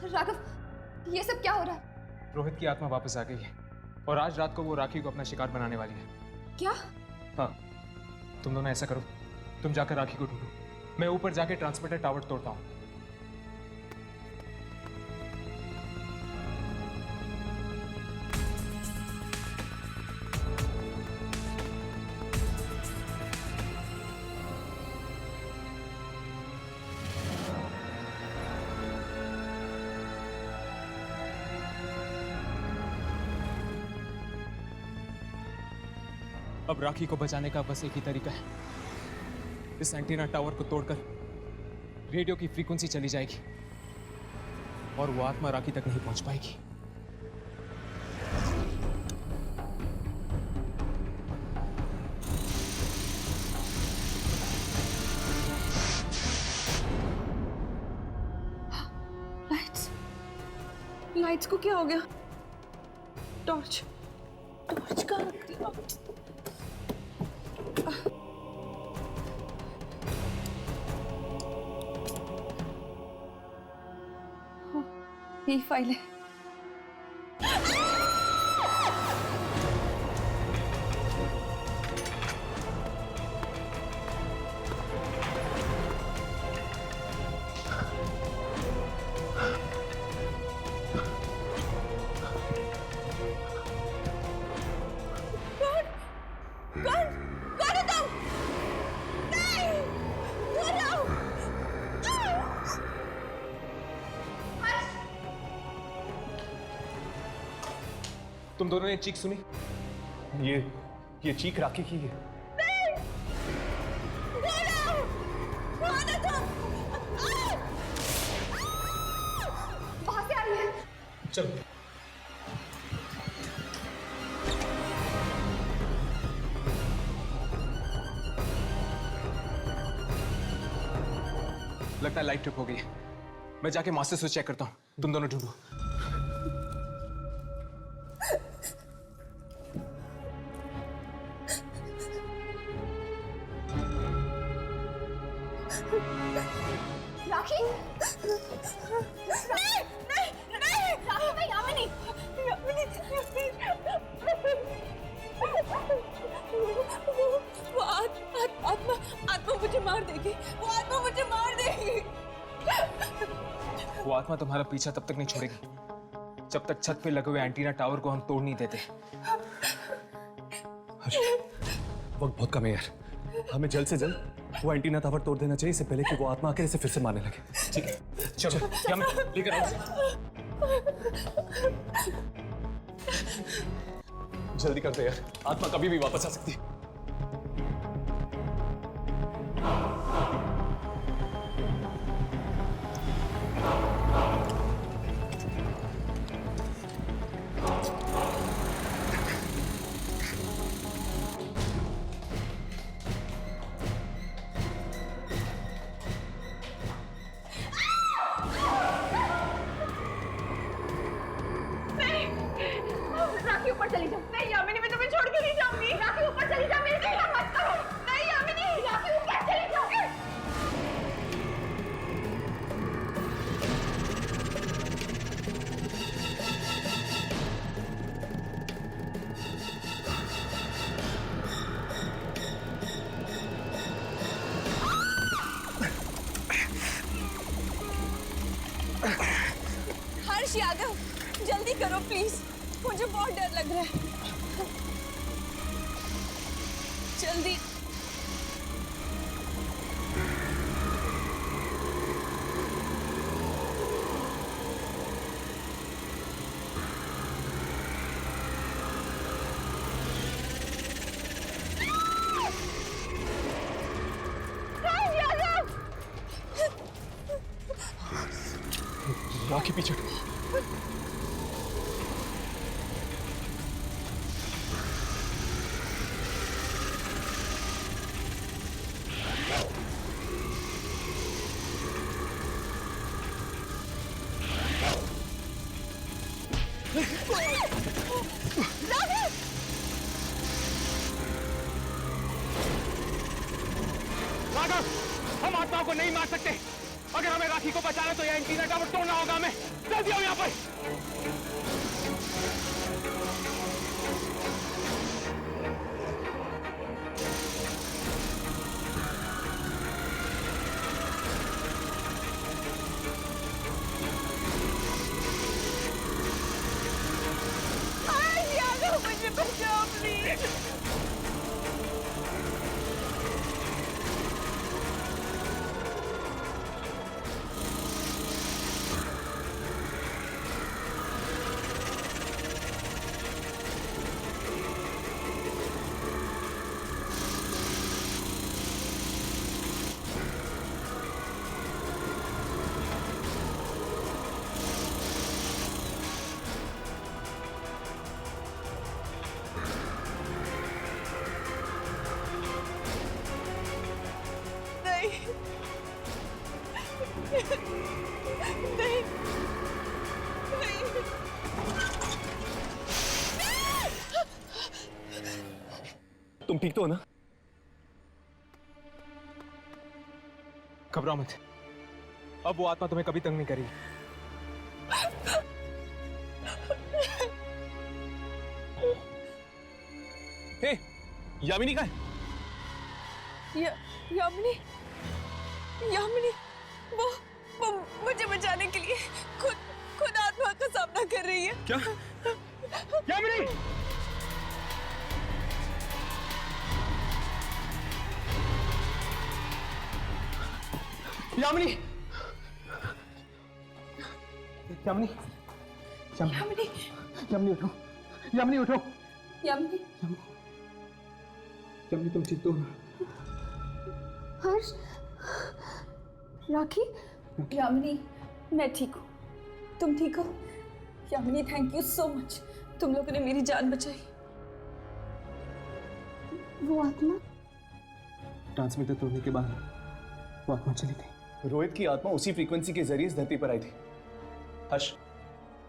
राघव, ये सब क्या हो रहा है? रोहित की आत्मा वापस आ गई है और आज रात को वो राखी को अपना शिकार बनाने वाली है। क्या? हाँ, तुम दोनों ऐसा करो, तुम जाकर राखी को ढूंढो, मैं ऊपर जाके ट्रांसमिटर टावर तोड़ता हूँ। अब राखी को बचाने का बस एक ही तरीका है, इस एंटीना टावर को तोड़कर रेडियो की फ्रीक्वेंसी चली जाएगी और वो आत्मा राखी तक नहीं पहुंच पाएगी। लाइट्स को क्या हो गया? टॉर्च कहाँ रख दिया? यही फाइल है। तुम दोनों ने चीख सुनी? ये चीख राखी की है। वहां से आई है। चलो। लगता है लाइट ट्रिप हो गई है। मैं जाके मास्टर स्विच चेक करता हूँ, तुम दोनों ढूंढो। राखी? नहीं, राखी मैं यामिनी। वो आत्मा मुझे मार देगी। वो आत्मा मुझे मार देगी। वो आत्मा तुम्हारा पीछा तब तक नहीं छोड़ेगी जब तक छत पे लगे हुए एंटीना टावर को हम तोड़ नहीं देते। वक्त बहुत कम है यार, हमें जल्द से जल्द वो एंटीना टावर तोड़ देना चाहिए, इससे पहले कि वो आत्मा आकर इसे फिर से मारने लगे। ठीक है, चलो हम लेकर आओ। जल्दी करते यार, आत्मा कभी भी वापस आ सकती है। राखी ऊपर चली जाओ। नहीं यामिनी, मैं तुम्हें छोड़ के नहीं जाऊंगी। राखी ऊपर चली जाओ, मेरे साथ मत करो। नहीं यामिनी, राखी ऊपर चली जाओ। हर्ष यादव, जल्दी करो प्लीज, मुझे बहुत डर लग रहा है। जल्दी। राखी पीछे। राघव, हम आत्माओं को नहीं मार सकते। अगर हमें राखी को बचाना तो यह एंटीना टावर तोड़ना होगा हमें। जल्दी आओ यहाँ पर। मुझे बचाओ प्लीज। नहीं तुम ठीक तो हो ना? घबराओ मत, अब वो आत्मा तुम्हें कभी तंग नहीं करेगी। हे, यामिनी कहाँ है? यामिनी यामिनी वो मुझे बचाने के लिए खुद आत्मा का सामना कर रही है। क्या? यामिनी! यामिनी! यामिनी! यामिनी! यामिनी उठो! यामिनी उठो! यामिनी! यामिनी तुम ठीक तो हो ना? हर्ष, राखी, यामिनी, मैं ठीक हूँ। तुम ठीक हो? Yamini, thank you so much. तुम लोगों ने मेरी जान बचाई। वो आत्मा? ट्रांसमीटर तोड़ने के बाद वो आत्मा चली गई। रोहित की आत्मा उसी फ्रीक्वेंसी के जरिए इस धरती पर आई थी। हर्ष,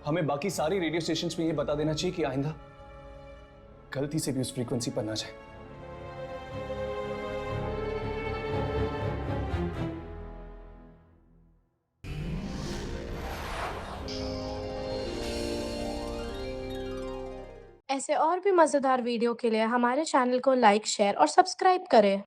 हमें बाकी सारी रेडियो स्टेशंस में ये बता देना चाहिए कि आइंदा गलती से भी उस फ्रीक्वेंसी पर ना जाए। ऐसे और भी मज़ेदार वीडियो के लिए हमारे चैनल को लाइक, शेयर और सब्सक्राइब करें।